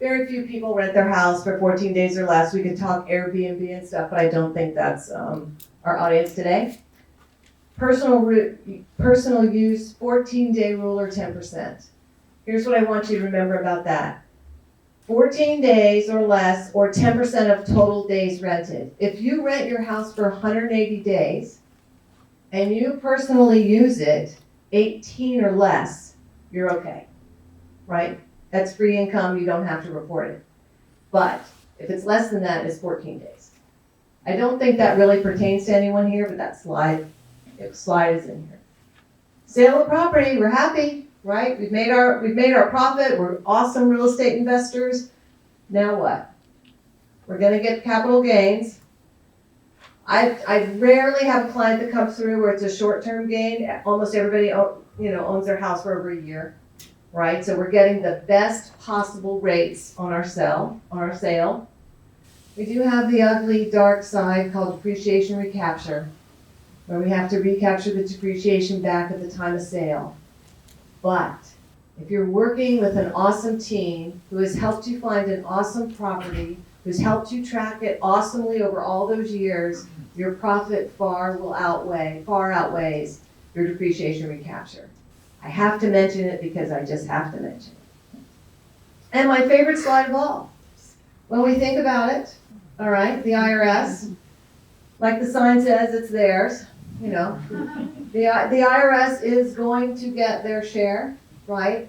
Very few people rent their house for 14 days or less. We could talk Airbnb and stuff, but I don't think that's our audience today. Personal use, 14-day rule or 10%. Here's what I want you to remember about that. 14 days or less, or 10% of total days rented. If you rent your house for 180 days and you personally use it 18 or less, you're okay, right? That's free income, you don't have to report it. But if it's less than that, it's 14 days. I don't think that really pertains to anyone here, but that slide is in here. Sale of property, we're happy. Right? We've made our profit. We're awesome real estate investors. Now what? We're going to get capital gains. I rarely have a client that comes through where it's a short-term gain. Almost everybody, owns their house for over a year, right? So we're getting the best possible rates on our sale. We do have the ugly dark side called depreciation recapture, where we have to recapture the depreciation back at the time of sale. But if you're working with an awesome team who has helped you find an awesome property, who's helped you track it awesomely over all those years, your profit far outweighs your depreciation recapture. I have to mention it because I just have to mention it. And my favorite slide of all, when we think about it, all right, the IRS, like the sign says, it's theirs. The IRS is going to get their share, right?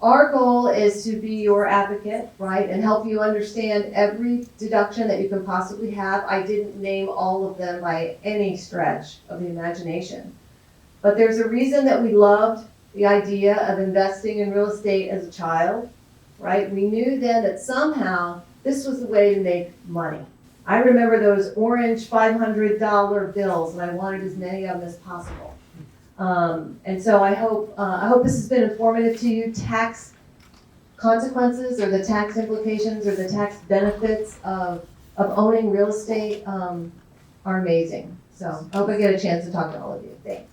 our goal is to be your advocate, right, and help you understand every deduction that you can possibly have. I didn't name all of them by any stretch of the imagination. But there's a reason that we loved the idea of investing in real estate as a child, right? We knew then that somehow this was the way to make money. I remember those orange $500 bills, and I wanted as many of them as possible. And so I hope this has been informative to you. Tax consequences or the tax implications or the tax benefits of owning real estate are amazing. So I hope I get a chance to talk to all of you. Thanks.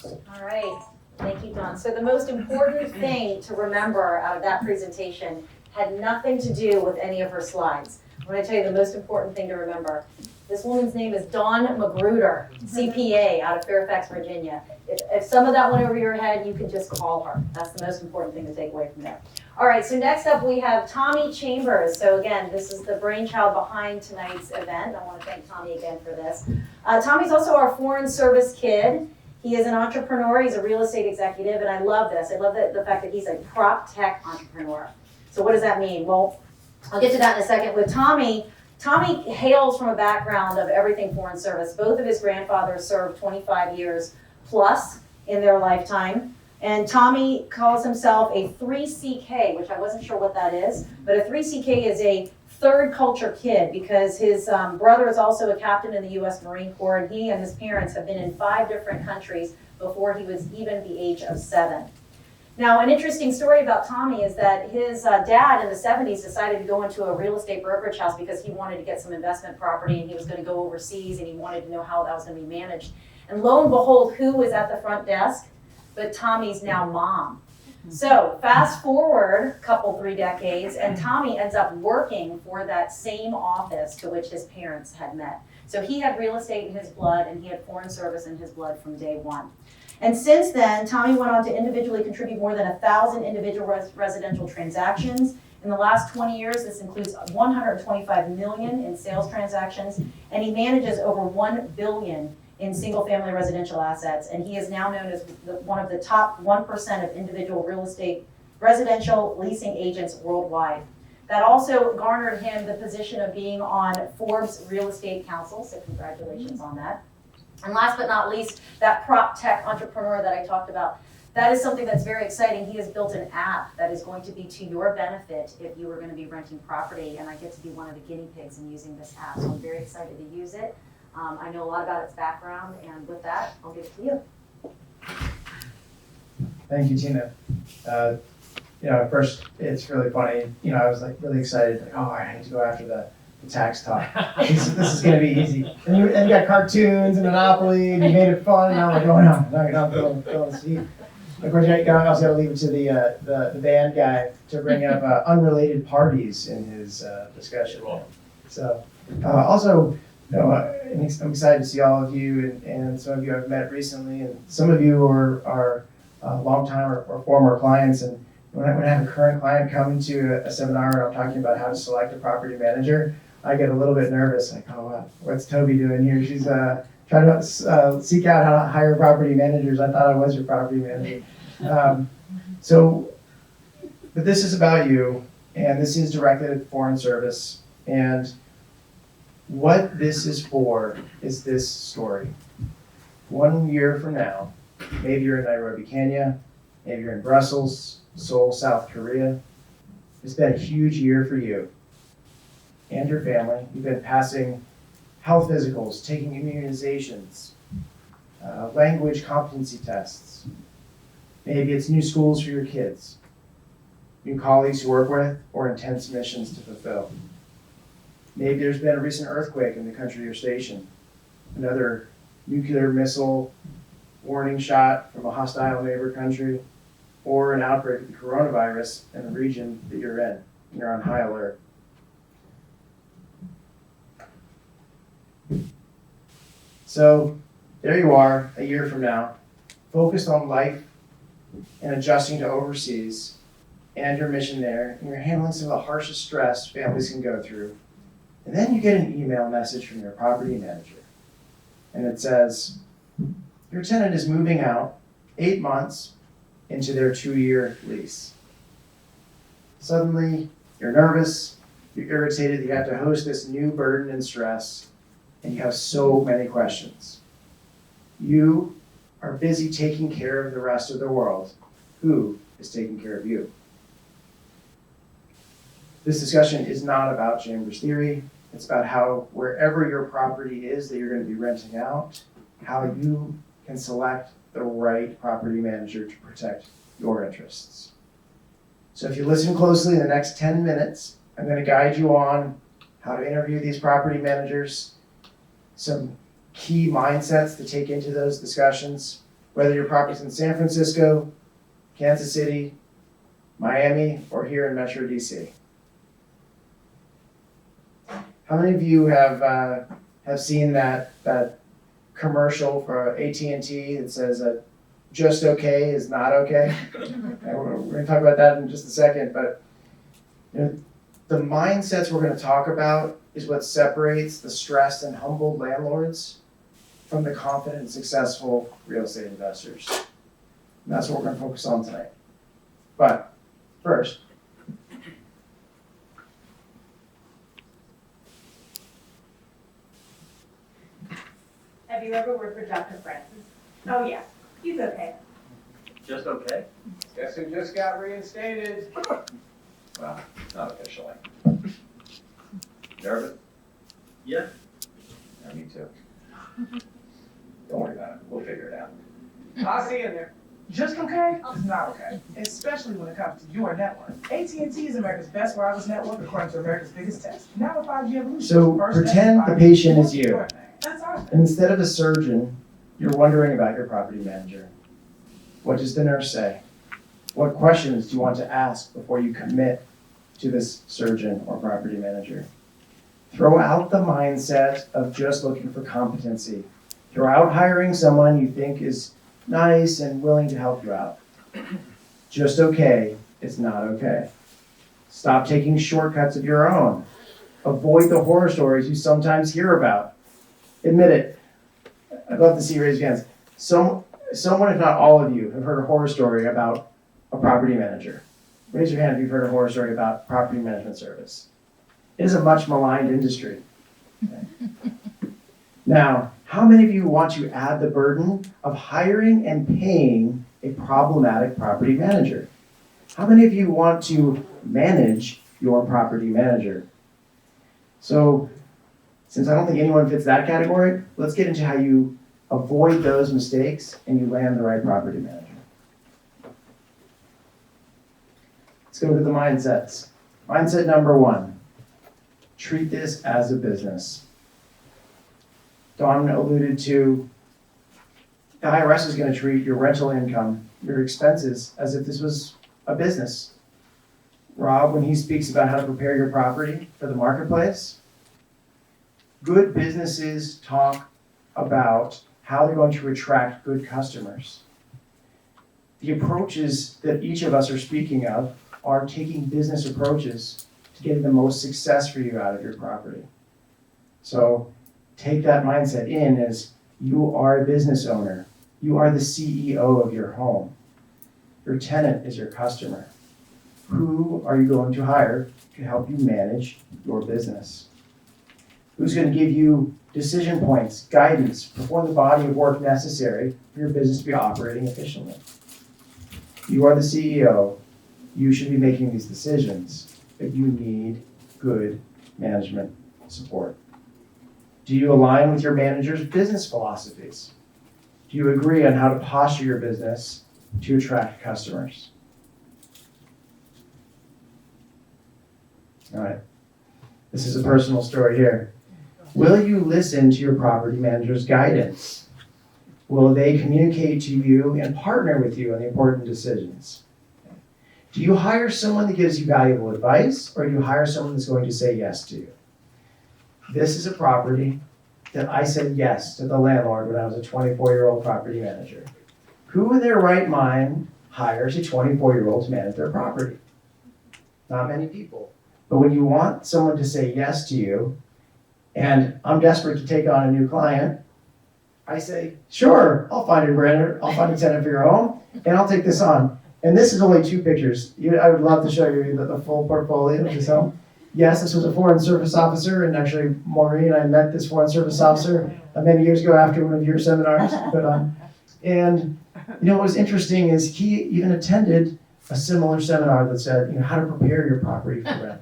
All right, thank you, Dawn. So the most important thing to remember out of that presentation had nothing to do with any of her slides. I'm going to tell you the most important thing to remember. This woman's name is Dawn Magruder, CPA out of Fairfax, Virginia. If some of that went over your head, you could just call her. That's the most important thing to take away from there. All right, so next up we have Tommy Chambers. So again, this is the brainchild behind tonight's event. I want to thank Tommy again for this. Tommy's also our Foreign Service kid. He is an entrepreneur, he's a real estate executive, and I love this. I love the fact that he's a prop tech entrepreneur. So what does that mean? Well, I'll get to that in a second. With Tommy hails from a background of everything Foreign Service. Both of his grandfathers served 25 years plus in their lifetime. And Tommy calls himself a 3CK, which I wasn't sure what that is, but a 3CK is a third culture kid because his brother is also a captain in the U.S. Marine Corps, and he and his parents have been in 5 different countries before he was even the age of 7. Now, an interesting story about Tommy is that his dad in the 70s decided to go into a real estate brokerage house because he wanted to get some investment property and he was going to go overseas and he wanted to know how that was going to be managed. And lo and behold, who was at the front desk? But Tommy's now mom. So fast forward a couple, 3 decades, and Tommy ends up working for that same office to which his parents had met. So he had real estate in his blood and he had Foreign Service in his blood from day one. And since then, Tommy went on to individually contribute more than 1,000 individual residential transactions. In the last 20 years, this includes 125 million in sales transactions, and he manages over 1 billion in single-family residential assets, and he is now known as one of the top 1% of individual real estate residential leasing agents worldwide. That also garnered him the position of being on Forbes Real Estate Council, so congratulations on that. And last but not least, that prop tech entrepreneur that I talked about, that is something that's very exciting. He has built an app that is going to be to your benefit if you are going to be renting property, and I get to be one of the guinea pigs in using this app, so I'm very excited to use it. I know a lot about its background, and with that, I'll give it to you. Thank you, Tina. At first, it's really funny. I was like really excited. Like, oh, I need to go after the tax talk. This is going to be easy. And you got cartoons and Monopoly, and you made it fun. And I'm like, oh no, I'm not going to see. Of course, you also got to leave it to the band guy to bring up unrelated parties in his discussion. So, also, I'm excited to see all of you, and some of you I've met recently, and some of you are long-time or former clients. And when I have a current client come into a seminar and I'm talking about how to select a property manager, I get a little bit nervous. Like, oh, wow, what's Toby doing here? She's trying to seek out how to hire property managers. I thought I was your property manager. But this is about you, and this is directed at Foreign Service. And what this is for is this story. 1 year from now, maybe you're in Nairobi, Kenya, maybe you're in Brussels, Seoul, South Korea. It's been a huge year for you and your family. You've been passing health physicals, taking immunizations, language competency tests. Maybe it's new schools for your kids, new colleagues you work with, or intense missions to fulfill. Maybe there's been a recent earthquake in the country you're stationed, another nuclear missile warning shot from a hostile neighbor country, or an outbreak of the coronavirus in the region that you're in, and you're on high alert. So there you are, a year from now, focused on life and adjusting to overseas and your mission there, and you're handling some of the harshest stress families can go through. And then you get an email message from your property manager, and it says, your tenant is moving out 8 months into their 2-year lease. Suddenly, you're nervous, you're irritated, you have to host this new burden and stress, and you have so many questions. You are busy taking care of the rest of the world. Who is taking care of you? This discussion is not about Chambers theory. It's about how wherever your property is that you're going to be renting out, how you can select the right property manager to protect your interests. So if you listen closely in the next 10 minutes, I'm going to guide you on how to interview these property managers, some key mindsets to take into those discussions, whether your property's in San Francisco, Kansas City, Miami, or here in Metro DC. How many of you have seen that commercial for AT&T that says just okay is not okay? And we're going to talk about that in just a second, but the mindsets we're going to talk about is what separates the stressed and humbled landlords from the confident and successful real estate investors. And that's what we're going to focus on tonight. But first, Have you ever worked for Dr. Francis? Oh, yeah. He's okay. Just okay? guess who just got reinstated? Well, not officially. Nervous? Yeah. Yeah, me too. Don't worry about it. We'll figure it out. I'll see you in there. Just okay is not okay, especially when it comes to your network. AT&T is America's best wireless network according to America's biggest test. Now with 5G evolution. So First pretend step, the 5G. patient is you. That's our thing. And instead of a surgeon, you're wondering about your property manager. What does the nurse say? What questions do you want to ask before you commit to this surgeon or property manager? Throw out the mindset of just looking for competency. Throw out hiring someone you think is nice and willing to help you out. Just okay is not okay. Stop taking shortcuts of your own. Avoid the horror stories you sometimes hear about. Admit it. I'd love to see you raise your hands. Someone, if not all of you, have heard a horror story about a property manager. Raise your hand if you've heard a horror story about property management service. It is a much maligned industry. Okay. Now, how many of you want to add the burden of hiring and paying a problematic property manager? How many of you want to manage your property manager? So, since I don't think anyone fits that category, let's get into how you avoid those mistakes and you land the right property manager. Let's go to the mindsets. Mindset number 1, treat this as a business. Dawn alluded to the IRS is going to treat your rental income, your expenses, as if this was a business. Rob, when he speaks about how to prepare your property for the marketplace, good businesses talk about how they're going to attract good customers. The approaches that each of us are speaking of are taking business approaches to getting the most success for you out of your property. So take that mindset in as you are a business owner. You are the CEO of your home. Your tenant is your customer. Who are you going to hire to help you manage your business? Who's going to give you decision points, guidance, perform the body of work necessary for your business to be operating efficiently? You are the CEO. You should be making these decisions, but you need good management support. Do you align with your manager's business philosophies? Do you agree on how to posture your business to attract customers? All right. This is a personal story here. Will you listen to your property manager's guidance? Will they communicate to you and partner with you on the important decisions? Do you hire someone that gives you valuable advice, or do you hire someone that's going to say yes to you? This is a property that I said yes to the landlord when I was a 24-year-old property manager. Who in their right mind hires a 24-year-old to manage their property? Not many people. But when you want someone to say yes to you, and I'm desperate to take on a new client, I say, sure, I'll find a tenant for your home, and I'll take this on. And this is only 2 pictures. I would love to show you the full portfolio of this home. Yes, this was a Foreign Service officer, and actually Maureen, I met this Foreign Service officer many years ago after one of your seminars you put on. And what was interesting is he even attended a similar seminar that said, how to prepare your property for rent.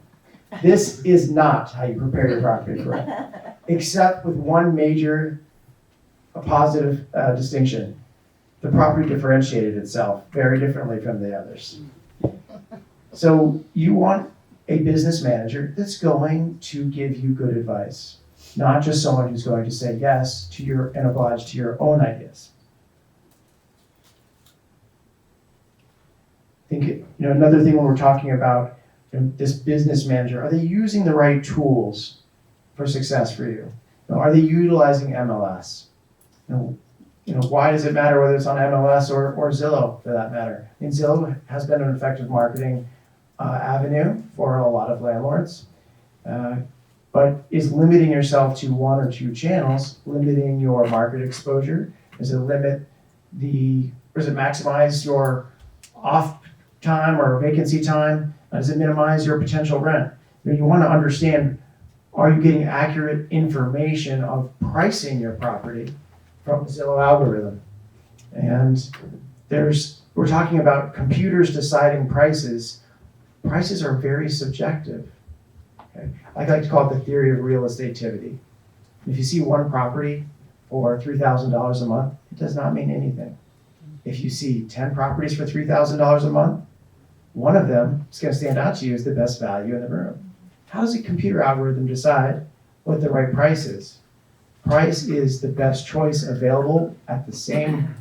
This is not how you prepare your property for rent, except with one major positive distinction. The property differentiated itself very differently from the others. So you want a business manager that's going to give you good advice, not just someone who's going to say yes to and oblige to your own ideas. I think another thing when we're talking about this business manager, are they using the right tools for success for you? Are they utilizing MLS? Why does it matter whether it's on MLS or Zillow for that matter? And Zillow has been an effective marketing avenue for a lot of landlords, but is limiting yourself to 1 or 2 channels, limiting your market exposure? Does it maximize your off time or vacancy time? Does it minimize your potential rent? You want to understand, are you getting accurate information of pricing your property from the Zillow algorithm? And we're talking about computers deciding prices. Prices are very subjective. Okay? I like to call it the theory of relativity. If you see one property for $3,000 a month, it does not mean anything. If you see 10 properties for $3,000 a month, one of them is going to stand out to you as the best value in the room. How does a computer algorithm decide what the right price is? Price is the best choice available at the same,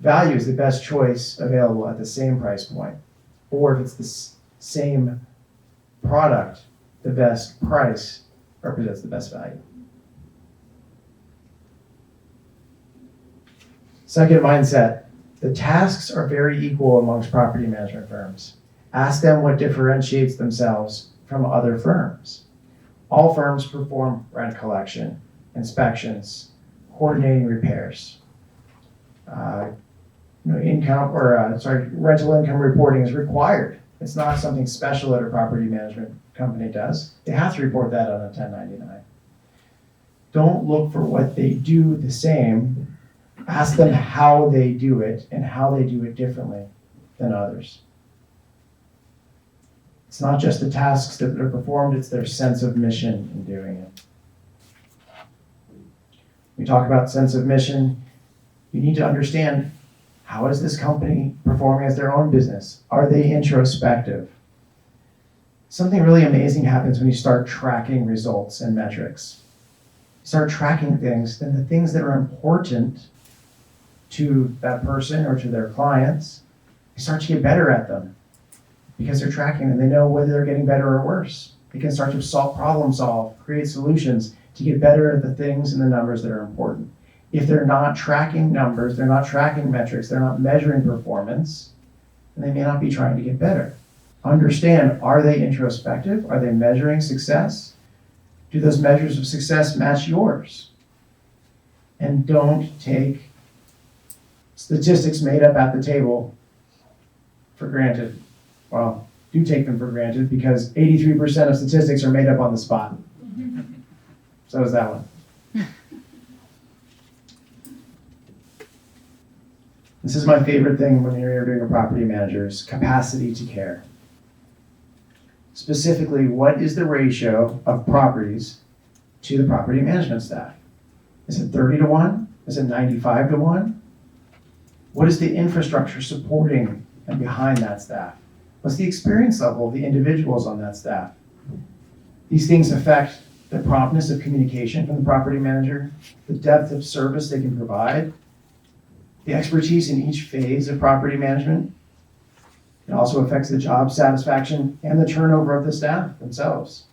value is the best choice available at the same price point. Or if it's the same product, the best price represents the best value. Second mindset, the tasks are very equal amongst property management firms. Ask them what differentiates themselves from other firms. All firms perform rent collection, inspections, coordinating repairs. Rental income reporting is required. It's not something special that a property management company does. They have to report that on a 1099. Don't look for what they do the same. Ask them how they do it and how they do it differently than others. It's not just the tasks that are performed, it's their sense of mission in doing it. We talk about sense of mission. You need to understand, how is this company performing as their own business? Are they introspective? Something really amazing happens when you start tracking results and metrics. You start tracking things, then the things that are important to that person or to their clients, they start to get better at them because they're tracking them. They know whether they're getting better or worse. They can start to problem solve, create solutions to get better at the things and the numbers that are important. If they're not tracking numbers, they're not tracking metrics, they're not measuring performance, then they may not be trying to get better. Understand, are they introspective? Are they measuring success? Do those measures of success match yours? And don't take statistics made up at the table for granted. Well, do take them for granted because 83% of statistics are made up on the spot. So is that one. This is my favorite thing when you're doing a property manager is capacity to care. Specifically, what is the ratio of properties to the property management staff? Is it 30-1? Is it 95-1? What is the infrastructure supporting and behind that staff? What's the experience level of the individuals on that staff? These things affect the promptness of communication from the property manager, the depth of service they can provide, the expertise in each phase of property management. It also affects the job satisfaction and the turnover of the staff themselves.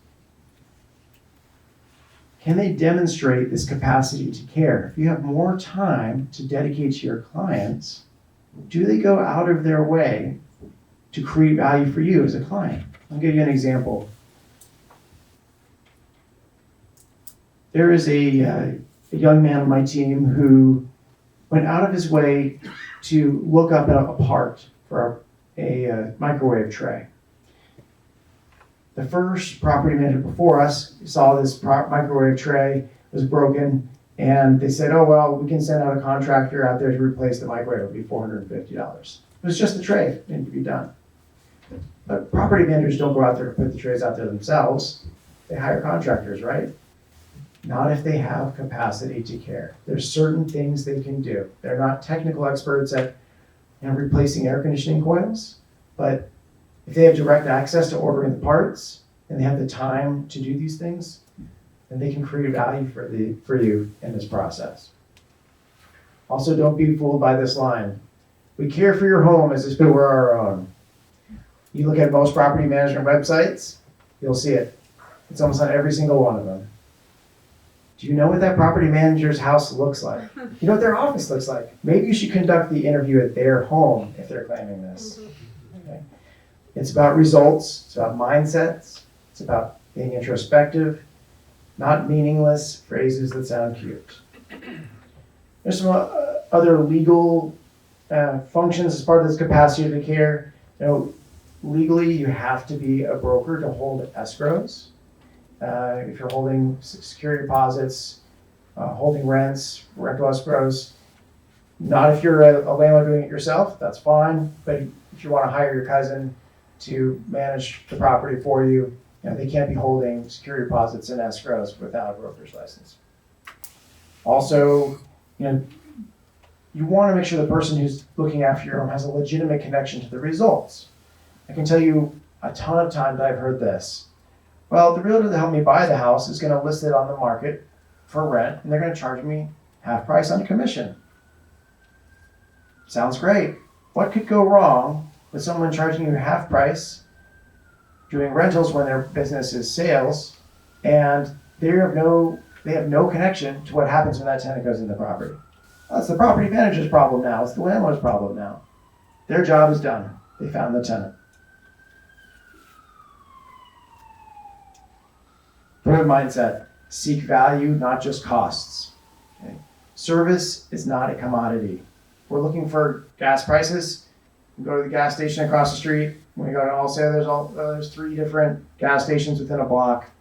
Can they demonstrate this capacity to care? If you have more time to dedicate to your clients, do they go out of their way to create value for you as a client? I'll give you an example. There is a young man on my team who went out of his way to look up a part for a microwave tray. The first property manager before us saw this microwave tray was broken, and they said, oh, well, we can send out a contractor out there to replace the microwave. It'll be $450. It was just the tray, it needed to be done. But property managers don't go out there to put the trays out there themselves. They hire contractors, right? Not if they have capacity to care. There's certain things they can do. They're not technical experts at replacing air conditioning coils, but if they have direct access to ordering the parts and they have the time to do these things, then they can create value for you in this process. Also, don't be fooled by this line. We care for your home as if it were our own. You look at most property management websites, you'll see it. It's almost on every single one of them. Do you know what that property manager's house looks like? You know what their office looks like? Maybe you should conduct the interview at their home if they're claiming this. Okay. It's about results, it's about mindsets, it's about being introspective, not meaningless phrases that sound cute. There's some other legal functions as part of this capacity to care. You know, legally, you have to be a broker to hold escrows. If you're holding security deposits, holding rents, rental escrows. Not if you're a landlord doing it yourself, that's fine. But if you want to hire your cousin to manage the property for you, they can't be holding security deposits and escrows without a broker's license. Also, you want to make sure the person who's looking after your home has a legitimate connection to the results. I can tell you a ton of times I've heard this. Well, the realtor that helped me buy the house is going to list it on the market for rent, and they're going to charge me half price on commission. Sounds great. What could go wrong with someone charging you half price, doing rentals when their business is sales, and they have no connection to what happens when that tenant goes into the property? Well, it's the property manager's problem now. It's the landlord's problem now. Their job is done. They found the tenant. Third mindset, seek value, not just costs. Okay? Service is not a commodity. We're looking for gas prices. We go to the gas station across the street. When we go to wholesale, there's 3 different gas stations within a block.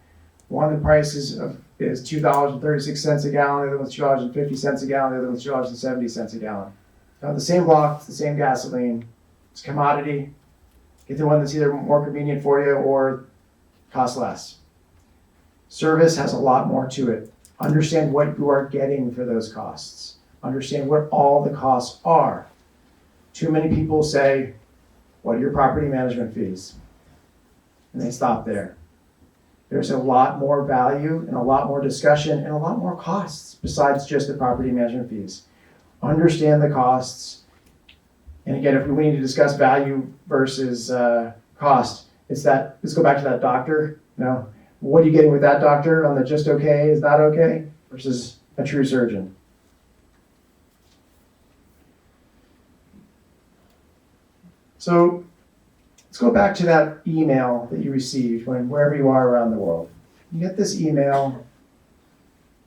One, the price is $2.36 a gallon. The other one's $2.50 a gallon. The other one's $2.70 a gallon. Now, the same block, it's the same gasoline. It's a commodity. Get the one that's either more convenient for you or costs less. Service has a lot more to it. Understand what you are getting for those costs. Understand what all the costs are. Too many people say, what are your property management fees? And they stop there. There's a lot more value and a lot more discussion and a lot more costs besides just the property management fees. Understand the costs. And again, if we need to discuss value versus cost, let's go back to that doctor. What are you getting with that doctor on the just okay is not okay versus a true surgeon? So let's go back to that email that you received wherever you are around the world. You get this email,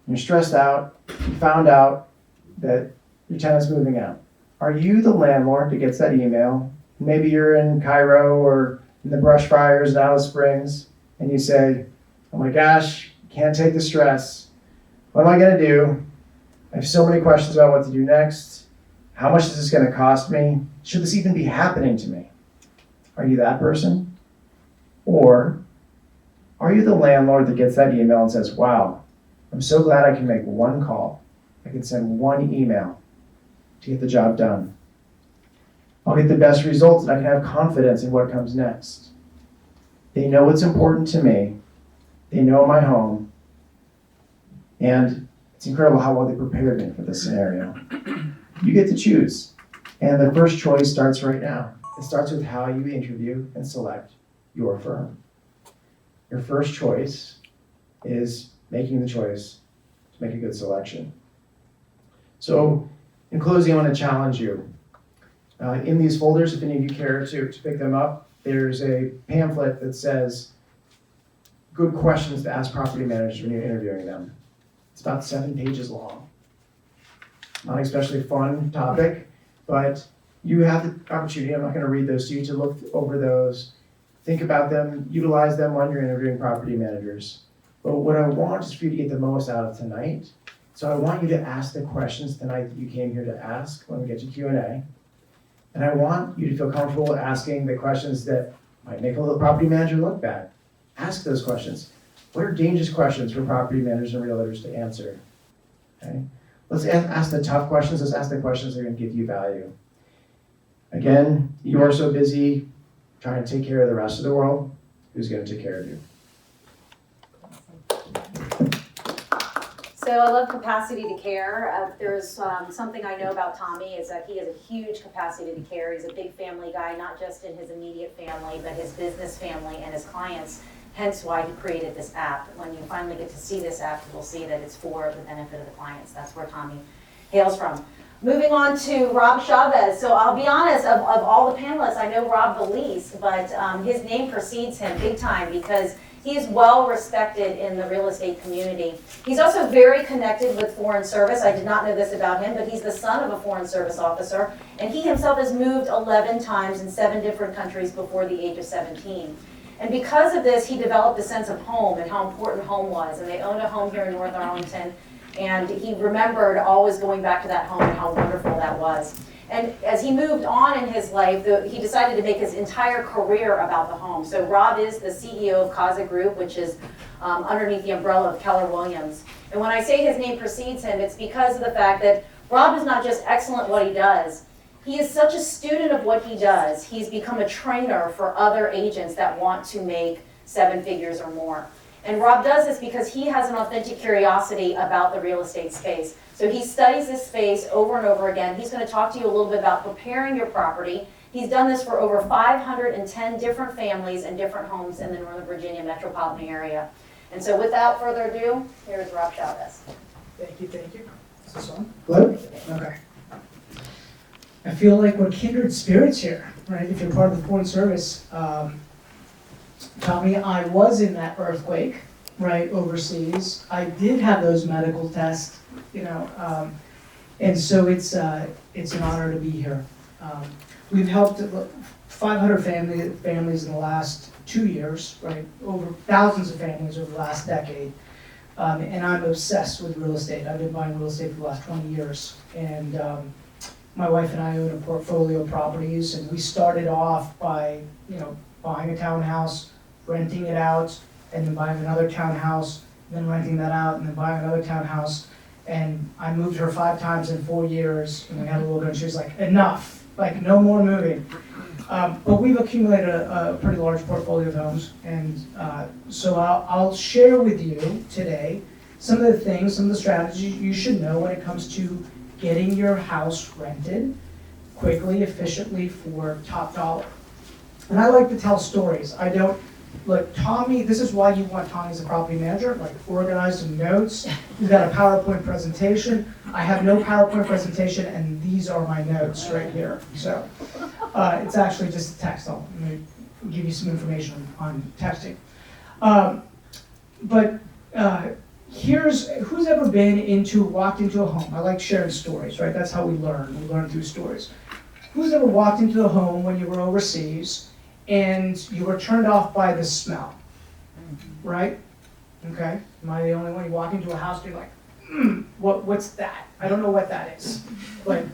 you're stressed out, you found out that your tenant's moving out. Are you the landlord that gets that email? Maybe you're in Cairo or in the brush fires in Alice Springs, and you say, oh my gosh, can't take the stress. What am I going to do? I have so many questions about what to do next. How much is this going to cost me? Should this even be happening to me? Are you that person? Or are you the landlord that gets that email and says, wow, I'm so glad I can make one call. I can send one email to get the job done. I'll get the best results and I can have confidence in what comes next. They know what's important to me. They know my home, and it's incredible how well they prepared me for this scenario. You get to choose, and the first choice starts right now. It starts with how you interview and select your firm. Your first choice is making the choice to make a good selection. So, in closing, I want to challenge you. In these folders, if any of you care to pick them up, there's a pamphlet that says good questions to ask property managers when you're interviewing them. It's about 7 pages long. Not an especially fun topic, but You have the opportunity, I'm not gonna read those to you, to look over those, think about them, utilize them when you're interviewing property managers. But what I want is for you to get the most out of tonight. So I want you to ask the questions tonight that you came here to ask when we get to Q&A. And I want you to feel comfortable asking the questions that might make a little property manager look bad. Ask those questions. What are dangerous questions for property managers and realtors to answer? Okay? Let's ask the tough questions. Let's ask the questions that are going to give you value. Again, you are so busy trying to take care of the rest of the world. Who's going to take care of you? So I love capacity to care. There's something I know about Tommy is that he has a huge capacity to care. He's a big family guy, not just in his immediate family, but his business family and his clients. Hence why he created this app. When you finally get to see this app, you'll see that it's for the benefit of the clients. That's where Tommy hails from. Moving on to Rob Chavez. So I'll be honest, of all the panelists, I know Rob the least, but his name precedes him big time because he is well respected in the real estate community. He's also very connected with Foreign Service. I did not know this about him, but he's the son of a Foreign Service officer, and he himself has moved 11 times in 7 different countries before the age of 17. And because of this, he developed a sense of home and how important home was. And they owned a home here in North Arlington, and he remembered always going back to that home and how wonderful that was. And as he moved on in his life, he decided to make his entire career about the home. So Rob is the CEO of Casa Group, which is underneath the umbrella of Keller Williams. And when I say his name precedes him, it's because of the fact that Rob is not just excellent at what he does, he is such a student of what he does. He's become a trainer for other agents that want to make 7 figures or more. And Rob does this because he has an authentic curiosity about the real estate space. So he studies this space over and over again. He's going to talk to you a little bit about preparing your property. He's done this for over 510 different families and different homes in the Northern Virginia metropolitan area. And so without further ado, here's Rob Chavez. Thank you, thank you. Is this on? Hello? Okay. I feel like we're kindred spirits here, right? If you're part of the Foreign Service. Tommy, I was in that earthquake, right, overseas. I did have those medical tests, and so it's an honor to be here. We've helped 500 families in the last 2 years, right? Over thousands of families over the last decade. And I'm obsessed with real estate. I've been buying real estate for the last 20 years. And my wife and I own a portfolio of properties, and we started off by, buying a townhouse, renting it out, and then buying another townhouse, then renting that out, and then buying another townhouse. And I moved her 5 times in 4 years, and we had a little girl, and she was like, enough, like no more moving. But we've accumulated a pretty large portfolio of homes, and so I'll share with you today some of the things, some of the strategies you should know when it comes to getting your house rented quickly, efficiently for top dollar. And I like to tell stories. I don't, look, Tommy, this is why you want Tommy as a property manager, like organized in notes. He's got a PowerPoint presentation. I have no PowerPoint presentation, and these are my notes right here. So it's actually just text. I'll give you some information on texting. But here's, who's ever walked into a home? I like sharing stories, right? That's how we learn. We learn through stories. Who's ever walked into a home when you were overseas and you were turned off by the smell, right? Okay, am I the only one? You walk into a house and you're like, what's that? I don't know what that is. Like,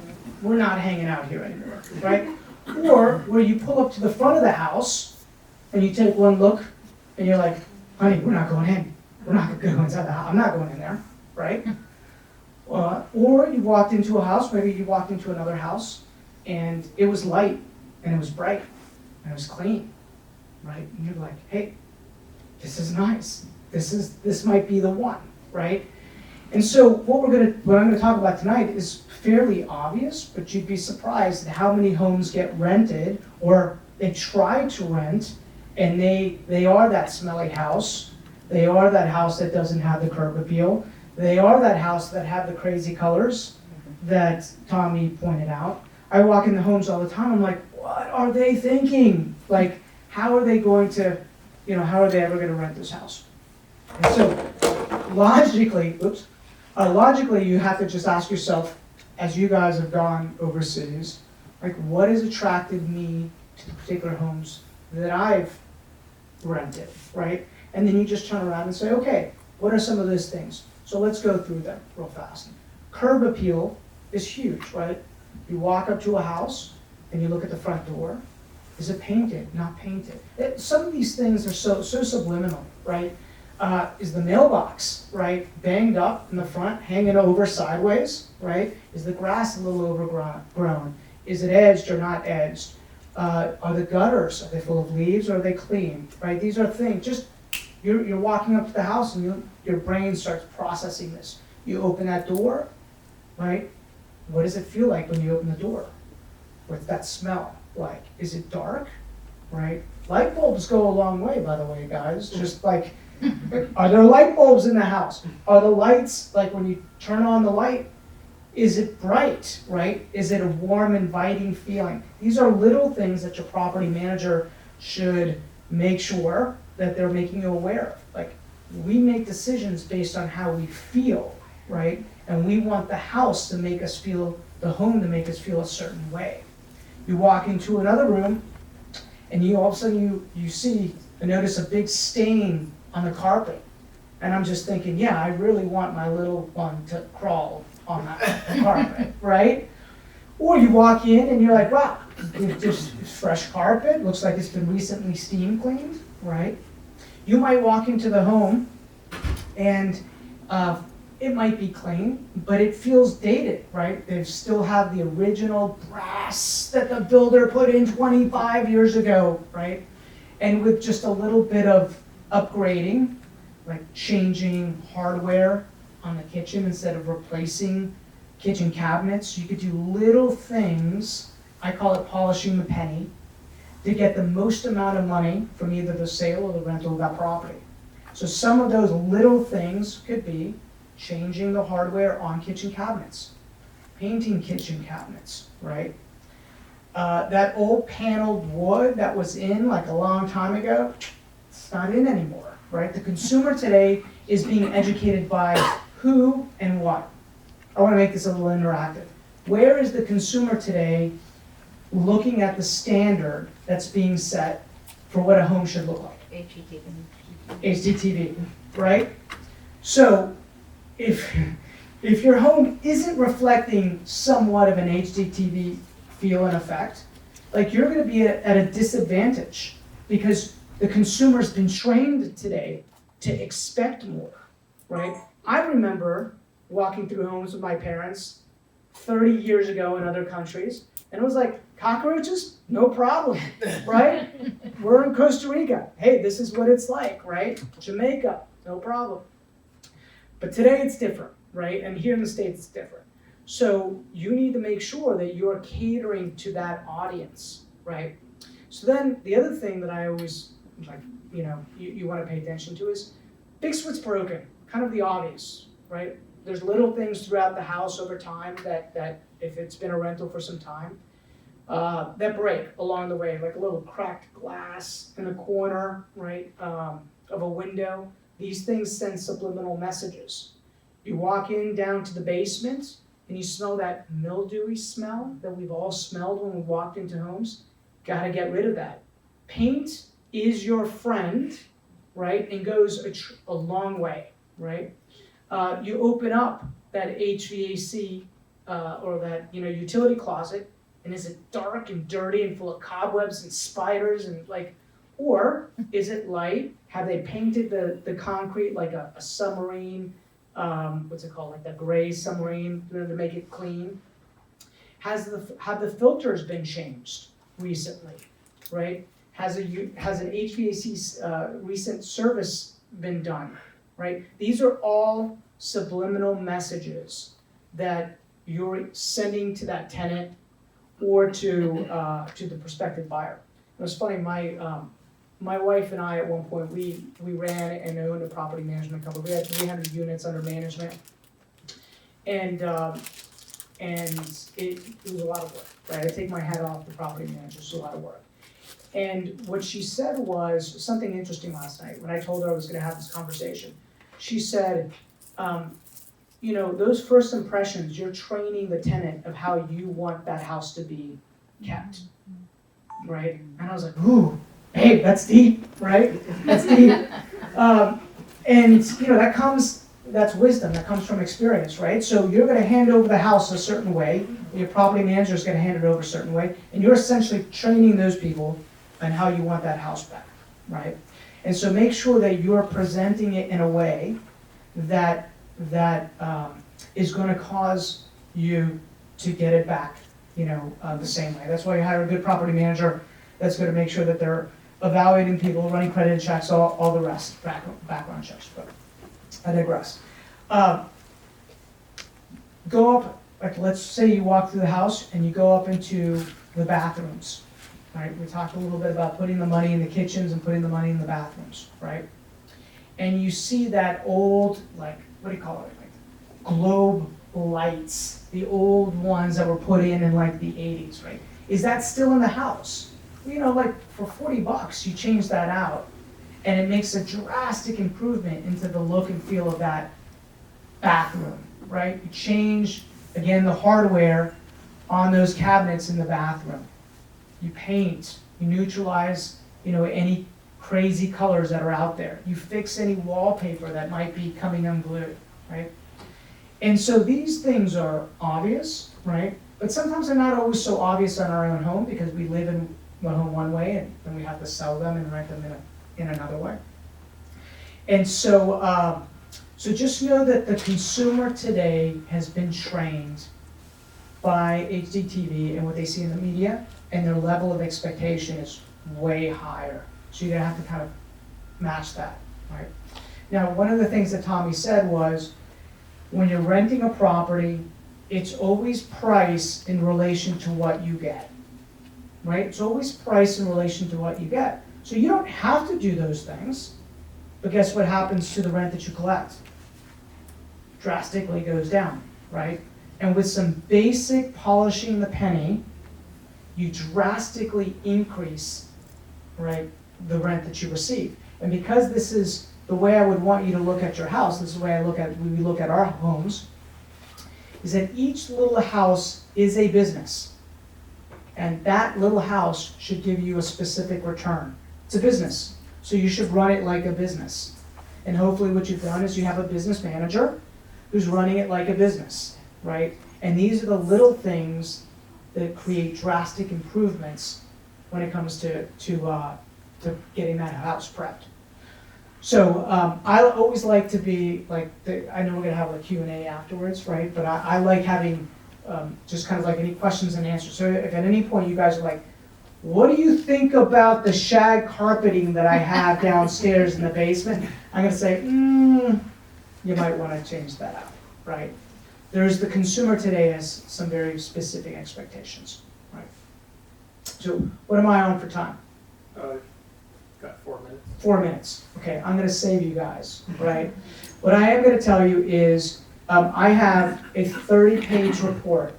we're not hanging out here anymore, right? Or where you pull up to the front of the house and you take one look and you're like, honey, we're not going in. We're not going to go inside the house. I'm not going in there, right? Or you walked into a house, maybe you walked into another house and it was light and it was bright. And it was clean, right? And you're like, hey, this is nice. This might be the one, right? And so what I'm gonna talk about tonight is fairly obvious, but you'd be surprised at how many homes get rented or they try to rent, and they are that smelly house. They are that house that doesn't have the curb appeal. They are that house that have the crazy colors that Tommy pointed out. I walk into homes all the time. I'm like, what are they thinking? Like, how are they going to, how are they ever going to rent this house? And so, logically, you have to just ask yourself, as you guys have gone overseas, Like, what has attracted me to the particular homes that I've rented, right? And then you just turn around and say, okay, what are some of those things? So let's go through them real fast. Curb appeal is huge, right? You walk up to a house and you look at the front door. Is it painted? Not painted? Some of these things are so subliminal, right? Is the mailbox, right, banged up in the front, hanging over sideways, right? Is the grass a little overgrown? Is it edged or not edged? Are the gutters, are they full of leaves or are they clean, right? These are things, just, you're walking up to the house and your brain starts processing this. You open that door, right? What does it feel like when you open the door? What's that smell like? Is it dark, right? Light bulbs go a long way, by the way, guys. Just like, are there light bulbs in the house? Are the lights, like when you turn on the light, is it bright, right? Is it a warm, inviting feeling? These are little things that your property manager should make sure that they're making you aware of. Like, we make decisions based on how we feel, right? And we want the house to make us feel, the home to make us feel a certain way. You walk into another room, and you all of a sudden you see and notice a big stain on the carpet. And I'm just thinking, yeah, I really want my little one to crawl on that carpet, right? Or you walk in and you're like, wow, it's just fresh carpet, looks like it's been recently steam cleaned, right? You might walk into the home and it might be clean, but it feels dated, right? They still have the original brass that the builder put in 25 years ago, right? And with just a little bit of upgrading, like changing hardware on the kitchen instead of replacing kitchen cabinets, you could do little things, I call it polishing the penny, to get the most amount of money from either the sale or the rental of that property. So some of those little things could be changing the hardware on kitchen cabinets, painting kitchen cabinets, right? That old paneled wood that was in like a long time ago, it's not in anymore, right? The consumer today is being educated by who and what. I want to make this a little interactive. Where is the consumer today looking at the standard that's being set for what a home should look like? HGTV, right? So if your home isn't reflecting somewhat of an HGTV feel and effect, like you're going to be at a disadvantage because the consumer's been trained today to expect more, right? I remember walking through homes with my parents 30 years ago in other countries, and it was like, cockroaches? No problem, right? We're in Costa Rica. Hey, this is what it's like, right? Jamaica, no problem. But today it's different, right? And here in the States it's different. So you need to make sure that you're catering to that audience, right? So then the other thing that I always, like, you want to pay attention to is fix what's broken, kind of the obvious, right? There's little things throughout the house over time that if it's been a rental for some time, that break along the way, like a little cracked glass in the corner, right, of a window. These things send subliminal messages. You walk in down to the basement and you smell that mildewy smell that we've all smelled when we walked into homes. Gotta get rid of that. Paint is your friend, right, and goes a long way, right? You open up that HVAC or that utility closet, and is it dark and dirty and full of cobwebs and spiders and or is it light? Have they painted the concrete like a submarine? What's it called? Like the gray submarine to make it clean. Have the filters been changed recently? Right? Has an HVAC recent service been done? Right? These are all subliminal messages that you're sending to that tenant or to the prospective buyer. It was funny. My wife and I at one point we ran and owned a property management company. We had 300 units under management, and it was a lot of work. Right, I take my hat off to property managers. It's a lot of work. And what she said was something interesting last night when I told her I was going to have this conversation. She said, those first impressions, you're training the tenant of how you want that house to be kept, right? And I was like, ooh, babe, that's deep, right? That's deep. And you know, that's wisdom, that comes from experience, right? So you're gonna hand over the house a certain way, your property manager is gonna hand it over a certain way, and you're essentially training those people on how you want that house back, right? And so make sure that you're presenting it in a way that is gonna cause you to get it back, you know, the same way. That's why you hire a good property manager that's gonna make sure that they're evaluating people, running credit checks, all the rest, background checks, but I digress. Go up, like let's say you walk through the house and you go up into the bathrooms, right? We talked a little bit about putting the money in the kitchens and putting the money in the bathrooms, right? And you see that old, like, what do you call it? Like globe lights, the old ones that were put in like the 80s, right? Is that still in the house? You know, like for $40, you change that out and it makes a drastic improvement into the look and feel of that bathroom, right? You change, again, the hardware on those cabinets in the bathroom. You paint, you neutralize, you know, any crazy colors that are out there. You fix any wallpaper that might be coming unglued, right? And so these things are obvious, right? But sometimes they're not always so obvious on our own home because we live in one home one way and then we have to sell them and rent them in another way. And so, so just know that the consumer today has been trained by HDTV and what they see in the media, and their level of expectation is way higher. So you're gonna have to kind of match that, right? Now, one of the things that Tommy said was, when you're renting a property, it's always priced in relation to what you get, right? It's always priced in relation to what you get. So you don't have to do those things, but guess what happens to the rent that you collect? Drastically goes down, right? And with some basic polishing the penny, you drastically increase, right, the rent that you receive. And because this is the way I would want you to look at your house, this is the way we look at our homes, is that each little house is a business. And that little house should give you a specific return. It's a business, so you should run it like a business. And hopefully what you've done is you have a business manager who's running it like a business, right? And these are the little things that create drastic improvements when it comes to getting that house prepped. So I always like to be like, I know we're gonna have a Q&A afterwards, right? But I like having just kind of like any questions and answers. So if at any point you guys are like, what do you think about the shag carpeting that I have downstairs in the basement? I'm gonna say, you might wanna change that out, right? The consumer today has some very specific expectations, right? So what am I on for time? Got 4 minutes. 4 minutes. Okay, I'm gonna save you guys, right? What I am gonna tell you is, I have a 30-page report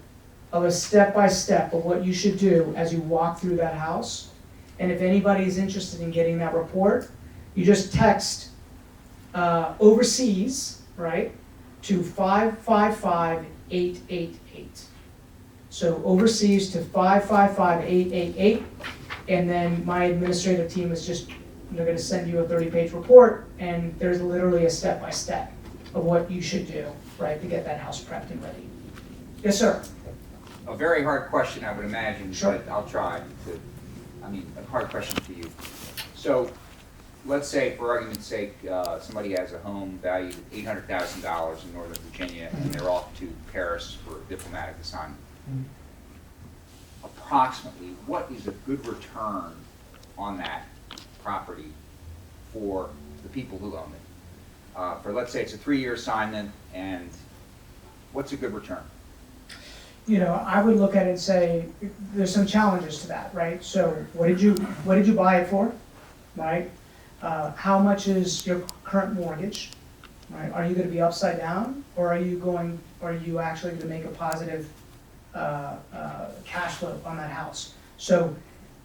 of a step-by-step of what you should do as you walk through that house. And if anybody is interested in getting that report, you just text overseas, right, to 555-888. So overseas to 555-888, and then my administrative team is they're gonna send you a 30-page report, and there's literally a step-by-step of what you should do, right, to get that house prepped and ready. Yes, sir. A very hard question, I would imagine, Sure. but I'll try to, a hard question for you. So, let's say, for argument's sake, somebody has a home valued at $800,000 in Northern Virginia, and they're off to Paris for a diplomatic assignment. Approximately, what is a good return on that property for the people who own it? For, let's say, it's a 3-year assignment, and what's a good return? You know, I would look at it and say, there's some challenges to that, right? So what did you buy it for, right? How much is your current mortgage, right? Are you gonna be upside down, or are you actually gonna make a positive cash flow on that house? So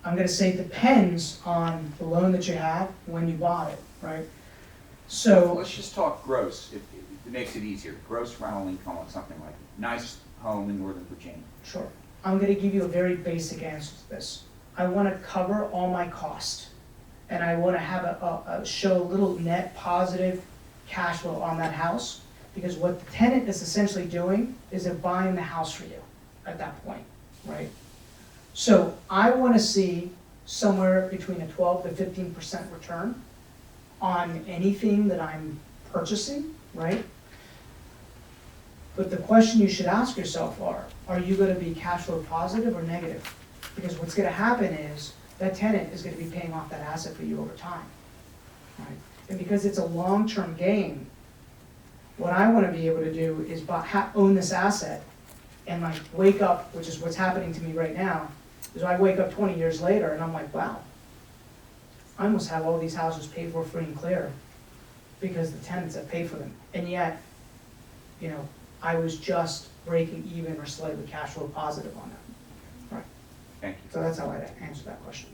I'm gonna say it depends on the loan that you have when you bought it, right? So Let's just talk gross, it makes it easier. Gross rental income on something like nice home in Northern Virginia. sure. I'm gonna give you a very basic answer to this. I wanna cover all my costs, and I wanna have show a little net positive cash flow on that house, because what the tenant is essentially doing is they're buying the house for you at that point, right? So I wanna see somewhere between a 12 to 15% return on anything that I'm purchasing, right? But the question you should ask yourself are you gonna be cash flow positive or negative? Because what's gonna happen is, that tenant is gonna be paying off that asset for you over time, right? And because it's a long-term gain, what I wanna be able to do is own this asset and like wake up, which is what's happening to me right now, is I wake up 20 years later and I'm like, wow, I almost have all these houses paid for free and clear because the tenants have paid for them. And yet, you know, I was just breaking even or slightly cash flow positive on that. Thank you. So that's how I answer that question.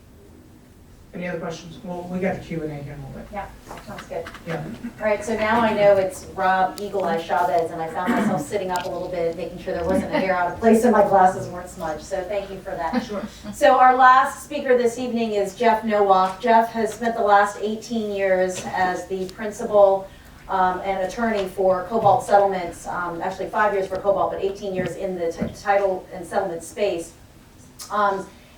Any other questions? Well, we got the Q&A here in a little bit. Yeah, sounds good. Yeah. All right, so now I know it's Rob Eagle Eye Chavez, and I found myself sitting up a little bit, making sure there wasn't a hair out of place and my glasses weren't smudged, so thank you for that. Sure. So our last speaker this evening is Jeff Nowak. Jeff has spent the last 18 years as the principal and attorney for Cobalt Settlements, actually 5 years for Cobalt, but 18 years in the title and settlement space.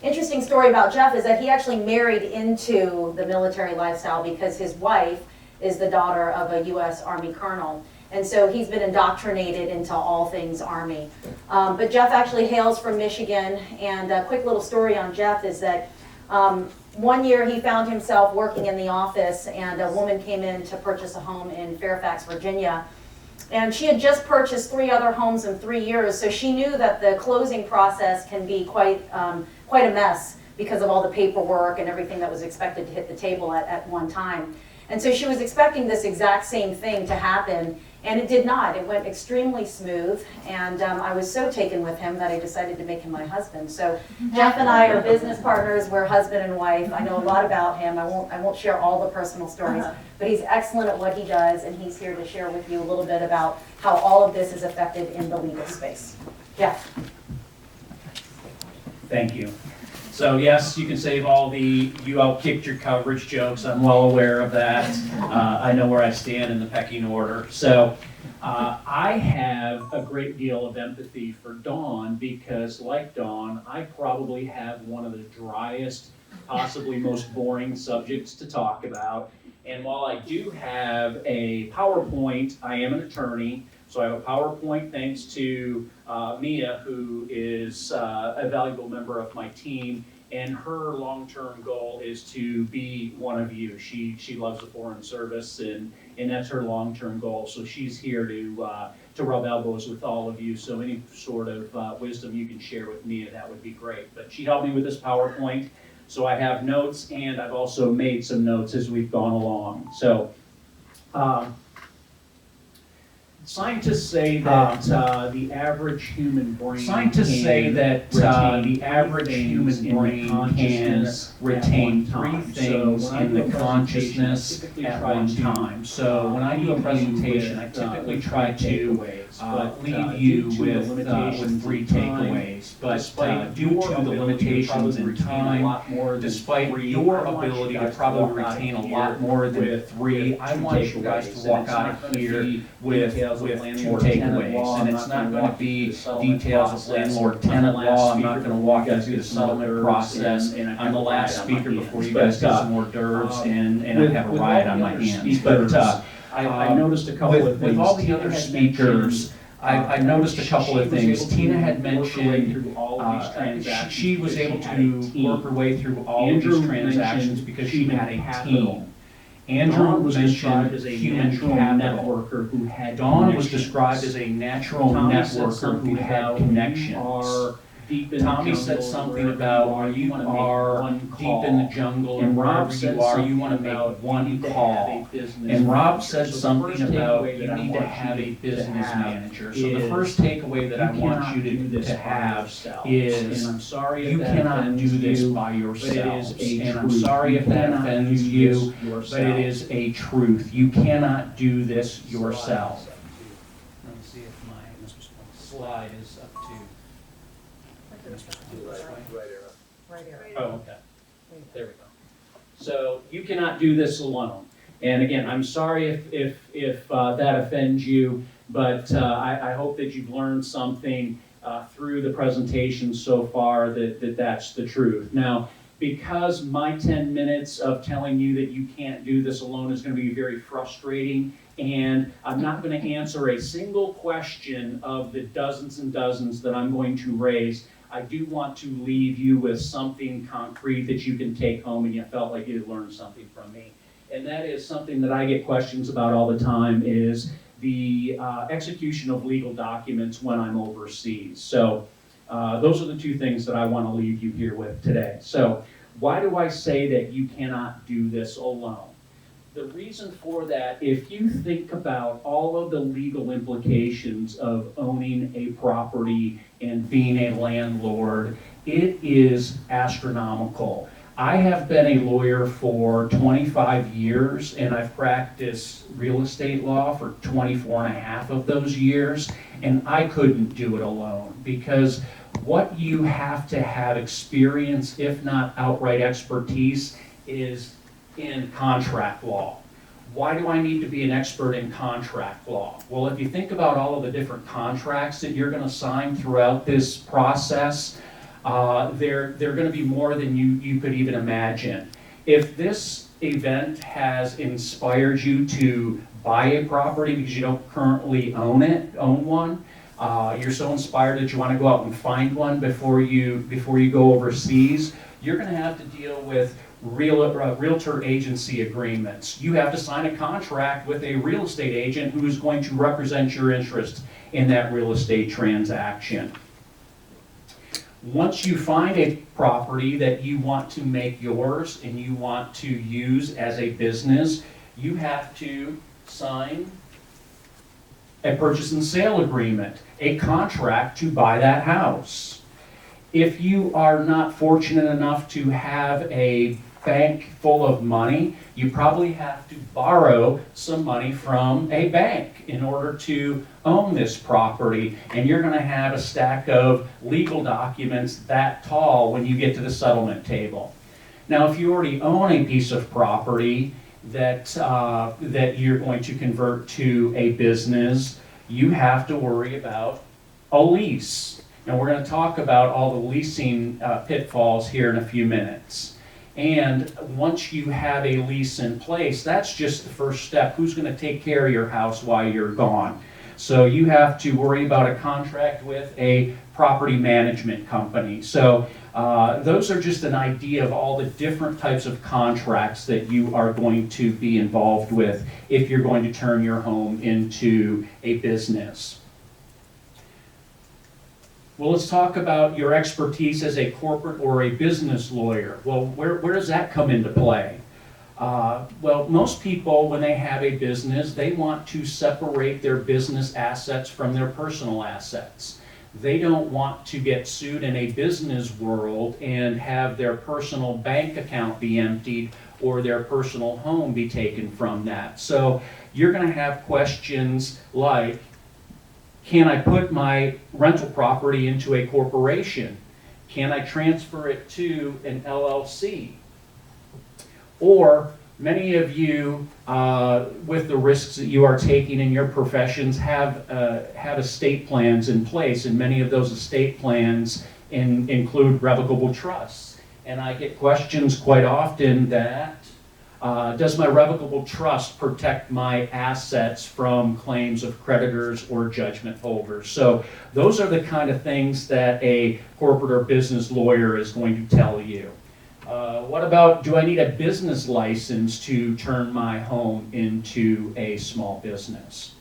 Interesting story about Jeff is that he actually married into the military lifestyle because his wife is the daughter of a U.S. Army colonel. And so he's been indoctrinated into all things Army. But Jeff actually hails from Michigan. And a quick little story on Jeff is that one year he found himself working in the office and a woman came in to purchase a home in Fairfax, Virginia. And she had just purchased 3 other homes in 3 years, so she knew that the closing process can be quite a mess because of all the paperwork and everything that was expected to hit the table at one time. And so she was expecting this exact same thing to happen, and it did not. It went extremely smooth, and I was so taken with him that I decided to make him my husband. So Jeff and I are business partners. We're husband and wife. I know a lot about him. I won't share all the personal stories, but he's excellent at what he does, and he's here to share with you a little bit about how all of this is affected in the legal space. Jeff. Thank you. So yes, you can save all the "you outkicked your coverage" jokes. I'm well aware of that. I know where I stand in the pecking order. So I have a great deal of empathy for Dawn because, like Dawn, I probably have one of the driest, possibly most boring subjects to talk about. And while I do have a PowerPoint, I am an attorney. So I have a PowerPoint thanks to Mia, who is a valuable member of my team, and her long-term goal is to be one of you. She loves the Foreign Service, and that's her long-term goal. So she's here to rub elbows with all of you. So any sort of wisdom you can share with Mia, that would be great. But she helped me with this PowerPoint, so I have notes, and I've also made some notes as we've gone along. So. Scientists say that the average human brain can retain 3 things in the consciousness at one time. So when I do a presentation, I typically try to leave you with 3 takeaways. But due to the limitations in time, despite your ability to probably retain a lot more than 3, I want you guys to walk out of here with 2 takeaways. And it's not going to be details of landlord-tenant law. I'm not going to walk you through the settlement process. I'm the last speaker before you guys get some hors d'oeuvres and I have a ride on my hands. But I noticed a couple of things. With all the other speakers, I noticed a couple of things. Tina had mentioned she was able to work her way through all of these transactions because she had a team. Andrew was described as a human networker who had Dawn was described as a natural networker who had connections. Tommy said something about you are deep in the jungle, and Rob said you want to make one call. And Rob said something about you need to have a business manager. So the first takeaway that I want you to have is you cannot do this by yourself. And I'm sorry if that offends you, but it is a truth. You cannot do this yourself. Let me see if my slide is up to. Oh, okay. There we go. So you cannot do this alone. And again, I'm sorry if that offends you, but I hope that you've learned something through the presentation so far that's the truth. Now, because my 10 minutes of telling you that you can't do this alone is going to be very frustrating, and I'm not going to answer a single question of the dozens and dozens that I'm going to raise, I do want to leave you with something concrete that you can take home and you felt like you learned something from me. And that is something that I get questions about all the time, is the execution of legal documents when I'm overseas. So those are the two things that I want to leave you here with today. So why do I say that you cannot do this alone? The reason for that, if you think about all of the legal implications of owning a property and being a landlord, it is astronomical. I have been a lawyer for 25 years, and I've practiced real estate law for 24 and a half of those years, and I couldn't do it alone, because what you have to have experience, if not outright expertise, is in contract law. Why do I need to be an expert in contract law? Well, if you think about all of the different contracts that you're going to sign throughout this process, they're going to be more than you could even imagine. If this event has inspired you to buy a property because you don't currently own one, you're so inspired that you want to go out and find one before you go overseas, you're going to have to deal with realtor agency agreements. You have to sign a contract with a real estate agent who is going to represent your interest in that real estate transaction. Once you find a property that you want to make yours and you want to use as a business, you have to sign a purchase and sale agreement, a contract to buy that house. If you are not fortunate enough to have a bank full of money, you probably have to borrow some money from a bank in order to own this property, and you're going to have a stack of legal documents that tall when you get to the settlement table. Now, if you already own a piece of property that you're going to convert to a business, you have to worry about a lease. And we're going to talk about all the leasing pitfalls here in a few minutes. And once you have a lease in place, that's just the first step. Who's going to take care of your house while you're gone? So you have to worry about a contract with a property management company. So those are just an idea of all the different types of contracts that you are going to be involved with if you're going to turn your home into a business. Well, let's talk about your expertise as a corporate or a business lawyer. Well, where does that come into play? Well, most people, when they have a business, they want to separate their business assets from their personal assets. They don't want to get sued in a business world and have their personal bank account be emptied or their personal home be taken from that. So you're going to have questions like, can I put my rental property into a corporation? Can I transfer it to an LLC? Or many of you, with the risks that you are taking in your professions, have estate plans in place, and many of those estate plans include revocable trusts. And I get questions quite often that, does my revocable trust protect my assets from claims of creditors or judgment holders? So those are the kind of things that a corporate or business lawyer is going to tell you. What about, do I need a business license to turn my home into a small business?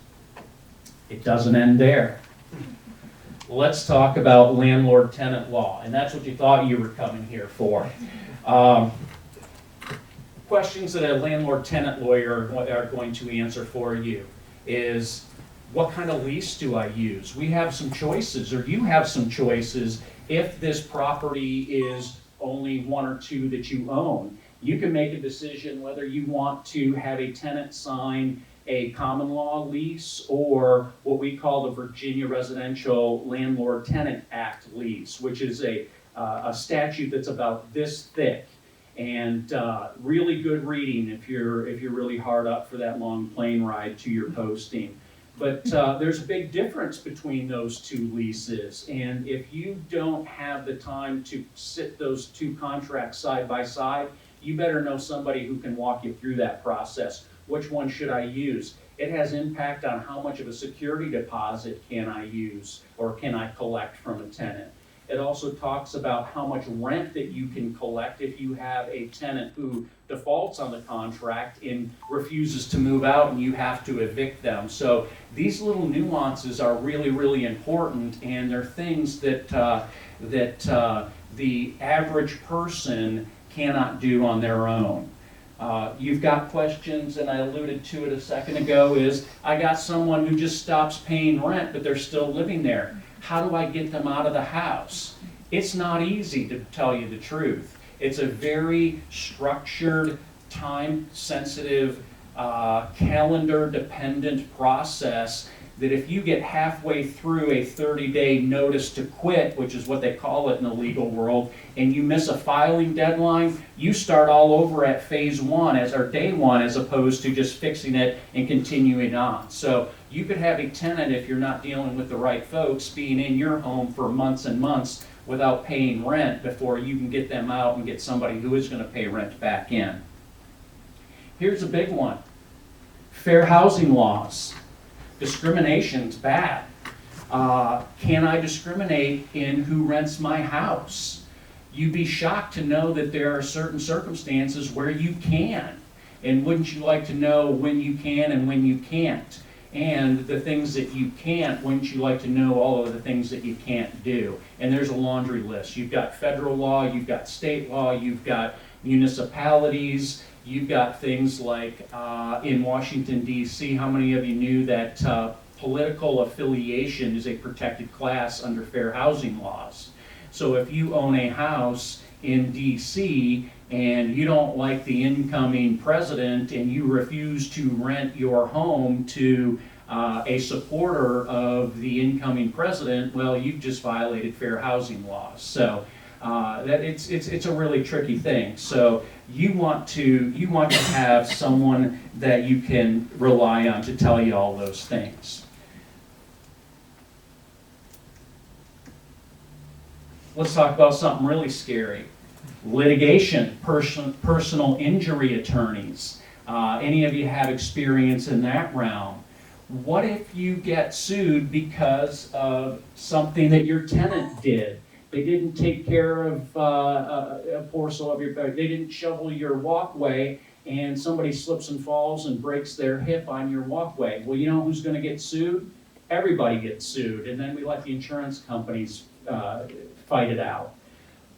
It doesn't end there. Let's talk about landlord-tenant law, and that's what you thought you were coming here for. Questions that a landlord-tenant lawyer are going to answer for you is, what kind of lease do I use? We have some choices, or you have some choices, if this property is only one or two that you own. You can make a decision whether you want to have a tenant sign a common law lease or what we call the Virginia Residential Landlord Tenant Act lease, which is a statute that's about this thick. And really good reading if you're really hard up for that long plane ride to your posting. But there's a big difference between those two leases, and if you don't have the time to sit those two contracts side by side, you better know somebody who can walk you through that process. Which one should I use? It has impact on how much of a security deposit can I use or can I collect from a tenant. It also talks about how much rent that you can collect if you have a tenant who defaults on the contract and refuses to move out and you have to evict them. So these little nuances are really, really important, and they're things that, the average person cannot do on their own. You've got questions, and I alluded to it a second ago, is I got someone who just stops paying rent, but they're still living there. How do I get them out of the house? It's not easy, to tell you the truth. It's a very structured, time-sensitive, calendar-dependent process that if you get halfway through a 30-day notice to quit, which is what they call it in the legal world, and you miss a filing deadline, you start all over at phase one or day one, as opposed to just fixing it and continuing on. So you could have a tenant, if you're not dealing with the right folks, being in your home for months and months without paying rent before you can get them out and get somebody who is going to pay rent back in. Here's a big one. Fair housing laws. Discrimination's bad. Can I discriminate in who rents my house? You'd be shocked to know that there are certain circumstances where you can. And wouldn't you like to know when you can and when you can't? And the things that you can't, wouldn't you like to know all of the things that you can't do? And there's a laundry list. You've got federal law, you've got state law, you've got municipalities, you've got things like in Washington, D.C., how many of you knew that political affiliation is a protected class under fair housing laws? So if you own a house in D.C. and you don't like the incoming president and you refuse to rent your home to a supporter of the incoming president, well, you've just violated fair housing laws. So it's a really tricky thing. So you want to have someone that you can rely on to tell you all those things. Let's talk about something really scary. Litigation, personal injury attorneys. Any of you have experience in that realm? What if you get sued because of something that your tenant did? They didn't take care of a parcel of your, they didn't shovel your walkway, and somebody slips and falls and breaks their hip on your walkway. Well, you know who's going to get sued? Everybody gets sued, and then we let the insurance companies fight it out.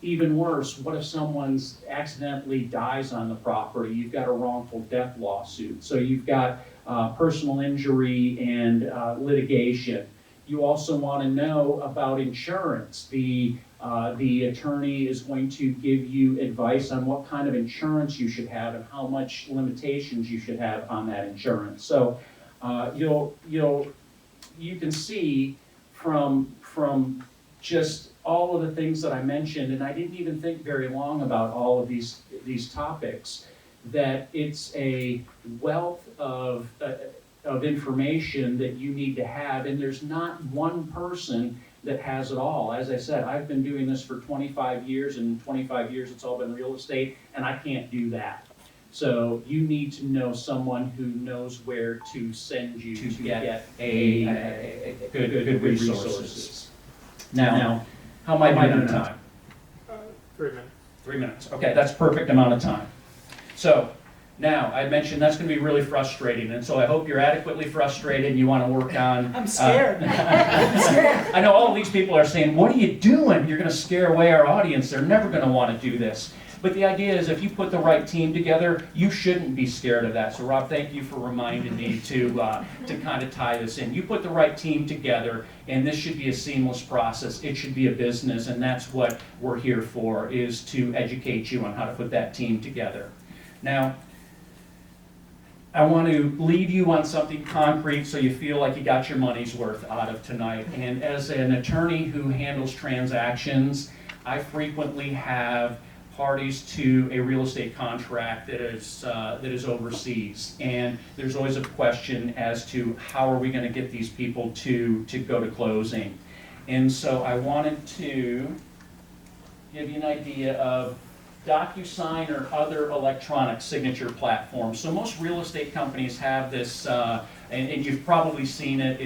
Even worse, what if someone accidentally dies on the property? You've got a wrongful death lawsuit. So you've got personal injury and litigation. You also want to know about insurance. The attorney is going to give you advice on what kind of insurance you should have and how much limitations you should have on that insurance. So you can see from just all of the things that I mentioned, and I didn't even think very long about all of these topics, that it's a wealth of information that you need to have, and there's not one person that has it all. As I said, I've been doing this for 25 years, and in 25 years it's all been real estate, and I can't do that. So you need to know someone who knows where to send you to get a good resources. Now, how am I doing on time? 3 minutes. 3 minutes. Okay, that's perfect amount of time. So now, I mentioned that's going to be really frustrating, and so I hope you're adequately frustrated and you want to work on... I'm scared. I'm scared. I know all of these people are saying, what are you doing? You're going to scare away our audience. They're never going to want to do this. But the idea is if you put the right team together, you shouldn't be scared of that. So Rob, thank you for reminding me to kind of tie this in. You put the right team together, and this should be a seamless process. It should be a business, and that's what we're here for, is to educate you on how to put that team together. Now, I want to leave you on something concrete so you feel like you got your money's worth out of tonight. And as an attorney who handles transactions, I frequently have parties to a real estate contract that is overseas. And there's always a question as to how are we going to get these people to go to closing. And so I wanted to give you an idea of DocuSign or other electronic signature platforms. So most real estate companies have this, and you've probably seen it.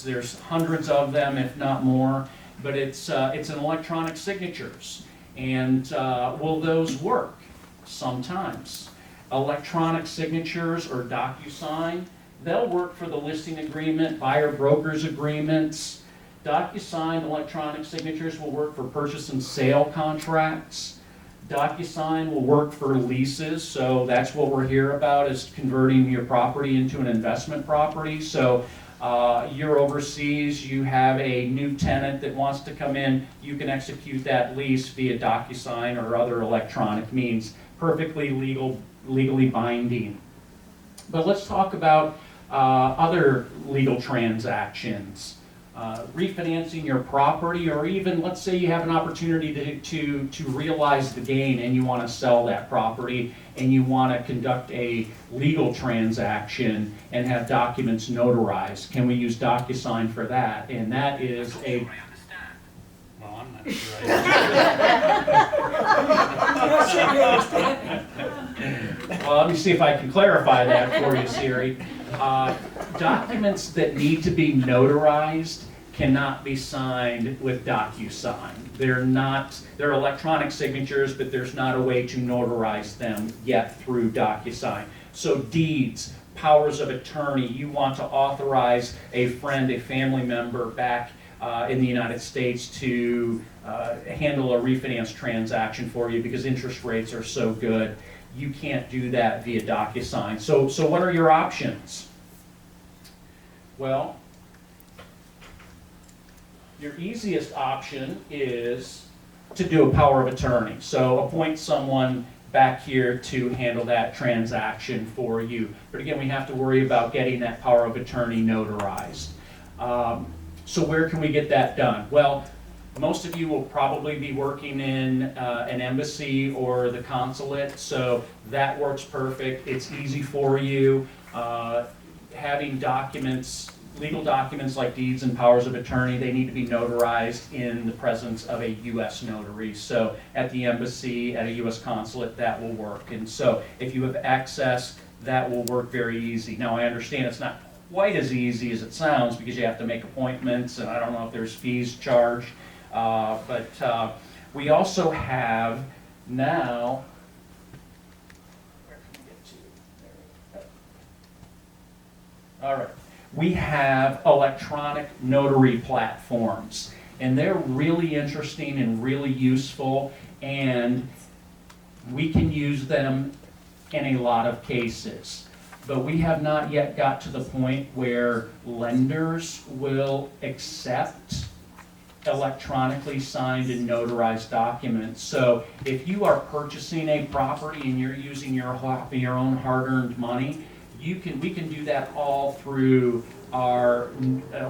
There's hundreds of them, if not more. But it's an electronic signatures, and will those work? Sometimes. Electronic signatures or DocuSign, they'll work for the listing agreement, buyer brokers agreements. DocuSign electronic signatures will work for purchase and sale contracts. DocuSign will work for leases, so that's what we're here about, is converting your property into an investment property. So you're overseas, you have a new tenant that wants to come in, you can execute that lease via DocuSign or other electronic means. Perfectly legally binding. But let's talk about other legal transactions. Refinancing your property, or even let's say you have an opportunity to realize the gain and you want to sell that property and you want to conduct a legal transaction and have documents notarized. Can we use DocuSign for that? And that is a... Well, I'm not sure. Well, let me see if I can clarify that for you, Siri. Documents that need to be notarized cannot be signed with DocuSign. They're electronic signatures, but there's not a way to notarize them yet through DocuSign. So deeds, powers of attorney, you want to authorize a friend, a family member back in the United States to handle a refinance transaction for you because interest rates are so good. You can't do that via DocuSign. So what are your options? Well, your easiest option is to do a power of attorney. So appoint someone back here to handle that transaction for you. But again, we have to worry about getting that power of attorney notarized. So where can we get that done? Well, most of you will probably be working in an embassy or the consulate, so that works perfect. It's easy for you. Having documents, legal documents like deeds and powers of attorney, they need to be notarized in the presence of a U.S. notary. So at the embassy, at a U.S. consulate, that will work. And so if you have access, that will work very easy. Now I understand it's not quite as easy as it sounds because you have to make appointments, and I don't know if there's fees charged. But we also have now, where can we get to? There we go. All right. We have electronic notary platforms, and they're really interesting and really useful, and we can use them in a lot of cases. But we have not yet got to the point where lenders will accept electronically signed and notarized documents. So if you are purchasing a property and you're using your own hard-earned money, we can do that all through our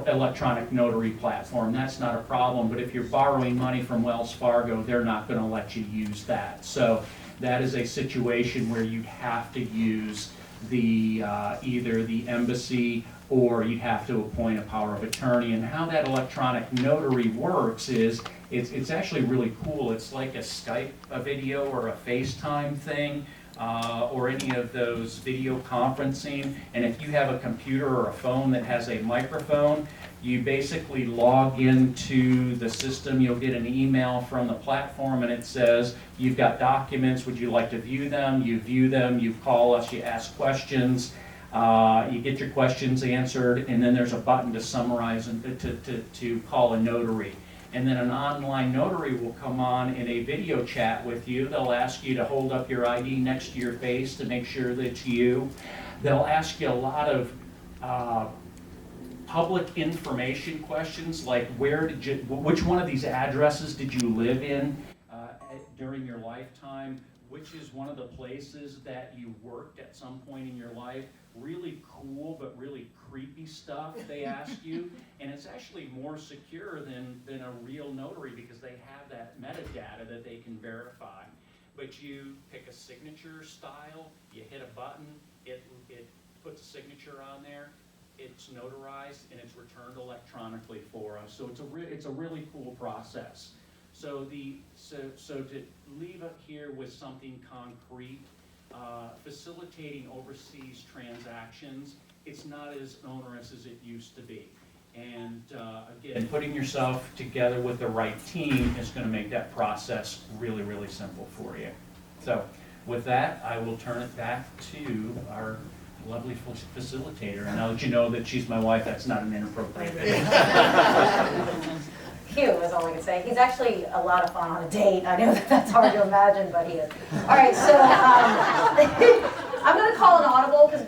electronic notary platform. That's not a problem. But if you're borrowing money from Wells Fargo, they're not going to let you use that. So that is a situation where you'd have to use the either the embassy or you'd have to appoint a power of attorney. And how that electronic notary works is it's actually really cool. It's like a Skype video or a FaceTime thing, or any of those video conferencing. And if you have a computer or a phone that has a microphone, you basically log into the system. You'll get an email from the platform and it says, you've got documents, would you like to view them? You view them, you call us, you ask questions, you get your questions answered, and then there's a button to summarize and to call a notary. and then an online notary will come on in a video chat with you. They'll ask you to hold up your ID next to your face to make sure that it's you. They'll ask you a lot of public information questions, like which one of these addresses did you live in during your lifetime? Which is one of the places that you worked at some point in your life? Really cool, but really creepy stuff they ask you. And it's actually more secure than a real notary because they have that metadata that they can verify. But you pick a signature style, you hit a button, it puts a signature on there, it's notarized, and it's returned electronically for us. So it's a really cool process. So to leave it here with something concrete, facilitating overseas transactions, it's not as onerous as it used to be. And again, putting yourself together with the right team is going to make that process really, really simple for you. So with that, I will turn it back to our lovely facilitator, and I'll let you know that she's my wife. That's not an inappropriate thing. Cute is all I can say. He's actually a lot of fun on a date. I know that that's hard to imagine, but he is. All right, so I'm going to call an audible because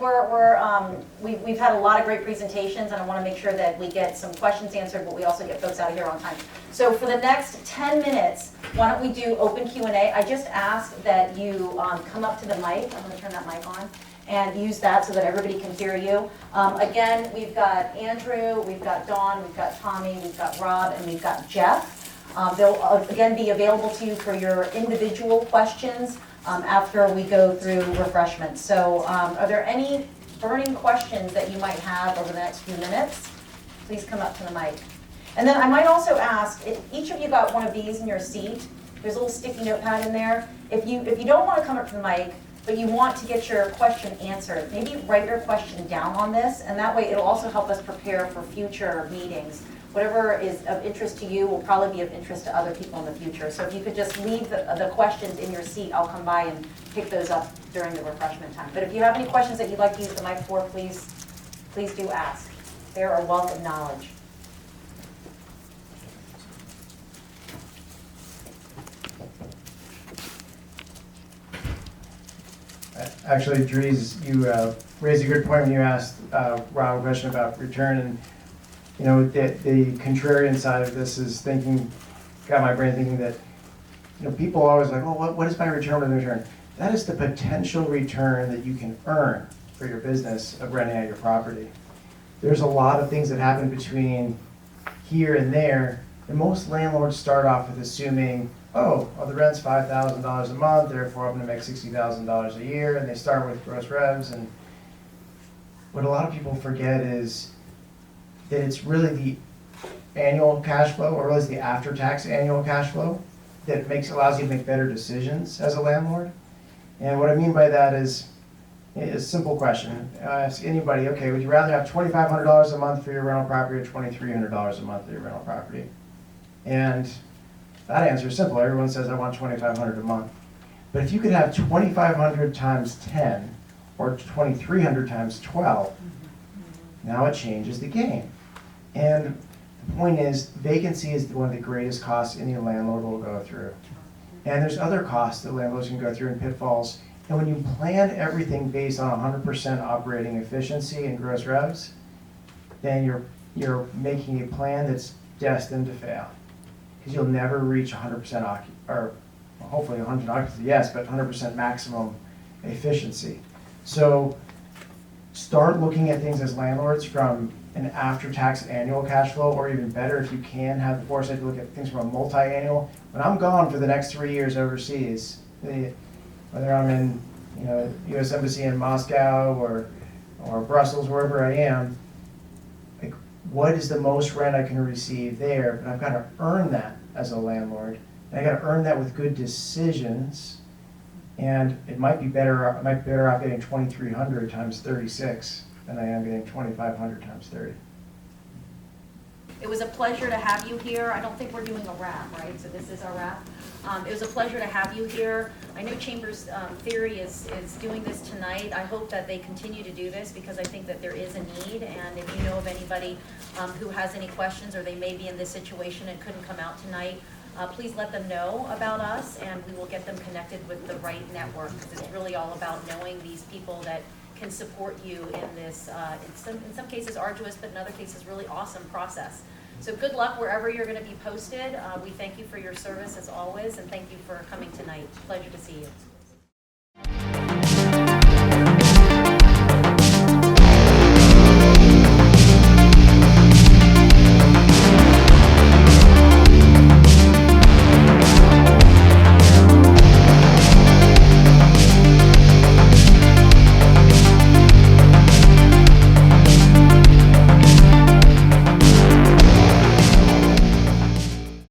we've had a lot of great presentations, and I want to make sure that we get some questions answered, but we also get folks out of here on time. So for the next 10 minutes, why don't we do open Q&A? I just asked that you come up to the mic. I'm going to turn that mic on and use that so that everybody can hear you. Again, we've got Andrew, we've got Dawn, we've got Tommy, we've got Rob, and we've got Jeff. They'll again be available to you for your individual questions after we go through refreshments. So are there any burning questions that you might have over the next few minutes? Please come up to the mic. And then I might also ask, if each of you got one of these in your seat, there's a little sticky notepad in there. If you don't want to come up to the mic, but you want to get your question answered, maybe write your question down on this, and that way it'll also help us prepare for future meetings. Whatever is of interest to you will probably be of interest to other people in the future. So if you could just leave the questions in your seat, I'll come by and pick those up during the refreshment time. But if you have any questions that you'd like to use the mic for, please do ask. They're a wealth of knowledge. Actually, Dries, you raised a good point when you asked Rob a question about return, and you know the contrarian side of this is got my brain thinking that people are always like, oh, what is my return with return? That is the potential return that you can earn for your business of renting out your property. There's a lot of things that happen between here and there, and most landlords start off with assuming, oh, well, the rent's $5,000 a month, therefore I'm going to make $60,000 a year, and they start with gross revs. And what a lot of people forget is that it's really the annual cash flow, or really it's the after-tax annual cash flow, that allows you to make better decisions as a landlord. And what I mean by that is a simple question. I ask anybody, okay, would you rather have $2,500 a month for your rental property or $2,300 a month for your rental property? And that answer is simple. Everyone says, I want $2,500 a month. But if you could have 2,500 times 10 or 2,300 times 12, now it changes the game. And the point is, vacancy is one of the greatest costs any landlord will go through. And there's other costs that landlords can go through in pitfalls. And when you plan everything based on 100% operating efficiency and gross revs, then you're making a plan that's destined to fail. Because you'll never reach 100% or hopefully 100% occupancy, yes, but 100% maximum efficiency. So start looking at things as landlords from an after-tax annual cash flow, or even better, if you can, have the foresight to look at things from a multi-annual. When I'm gone for the next 3 years overseas, whether I'm in U.S. Embassy in Moscow or Brussels, wherever I am, like, what is the most rent I can receive there? But I've got to earn that as a landlord. And I got to earn that with good decisions. And it might be better. I might be better off getting 2,300 times 36 than I am getting 2,500 times 30. It was a pleasure to have you here. I don't think we're doing a wrap, right? So this is our wrap. It was a pleasure to have you here. I know Chambers Theory is doing this tonight. I hope that they continue to do this because I think that there is a need. And if you know of anybody who has any questions or they may be in this situation and couldn't come out tonight, please let them know about us and we will get them connected with the right network because it's really all about knowing these people that can support you in this, in some cases arduous, but in other cases really awesome process. So good luck wherever you're going to be posted. We thank you for your service as always and thank you for coming tonight. Pleasure to see you.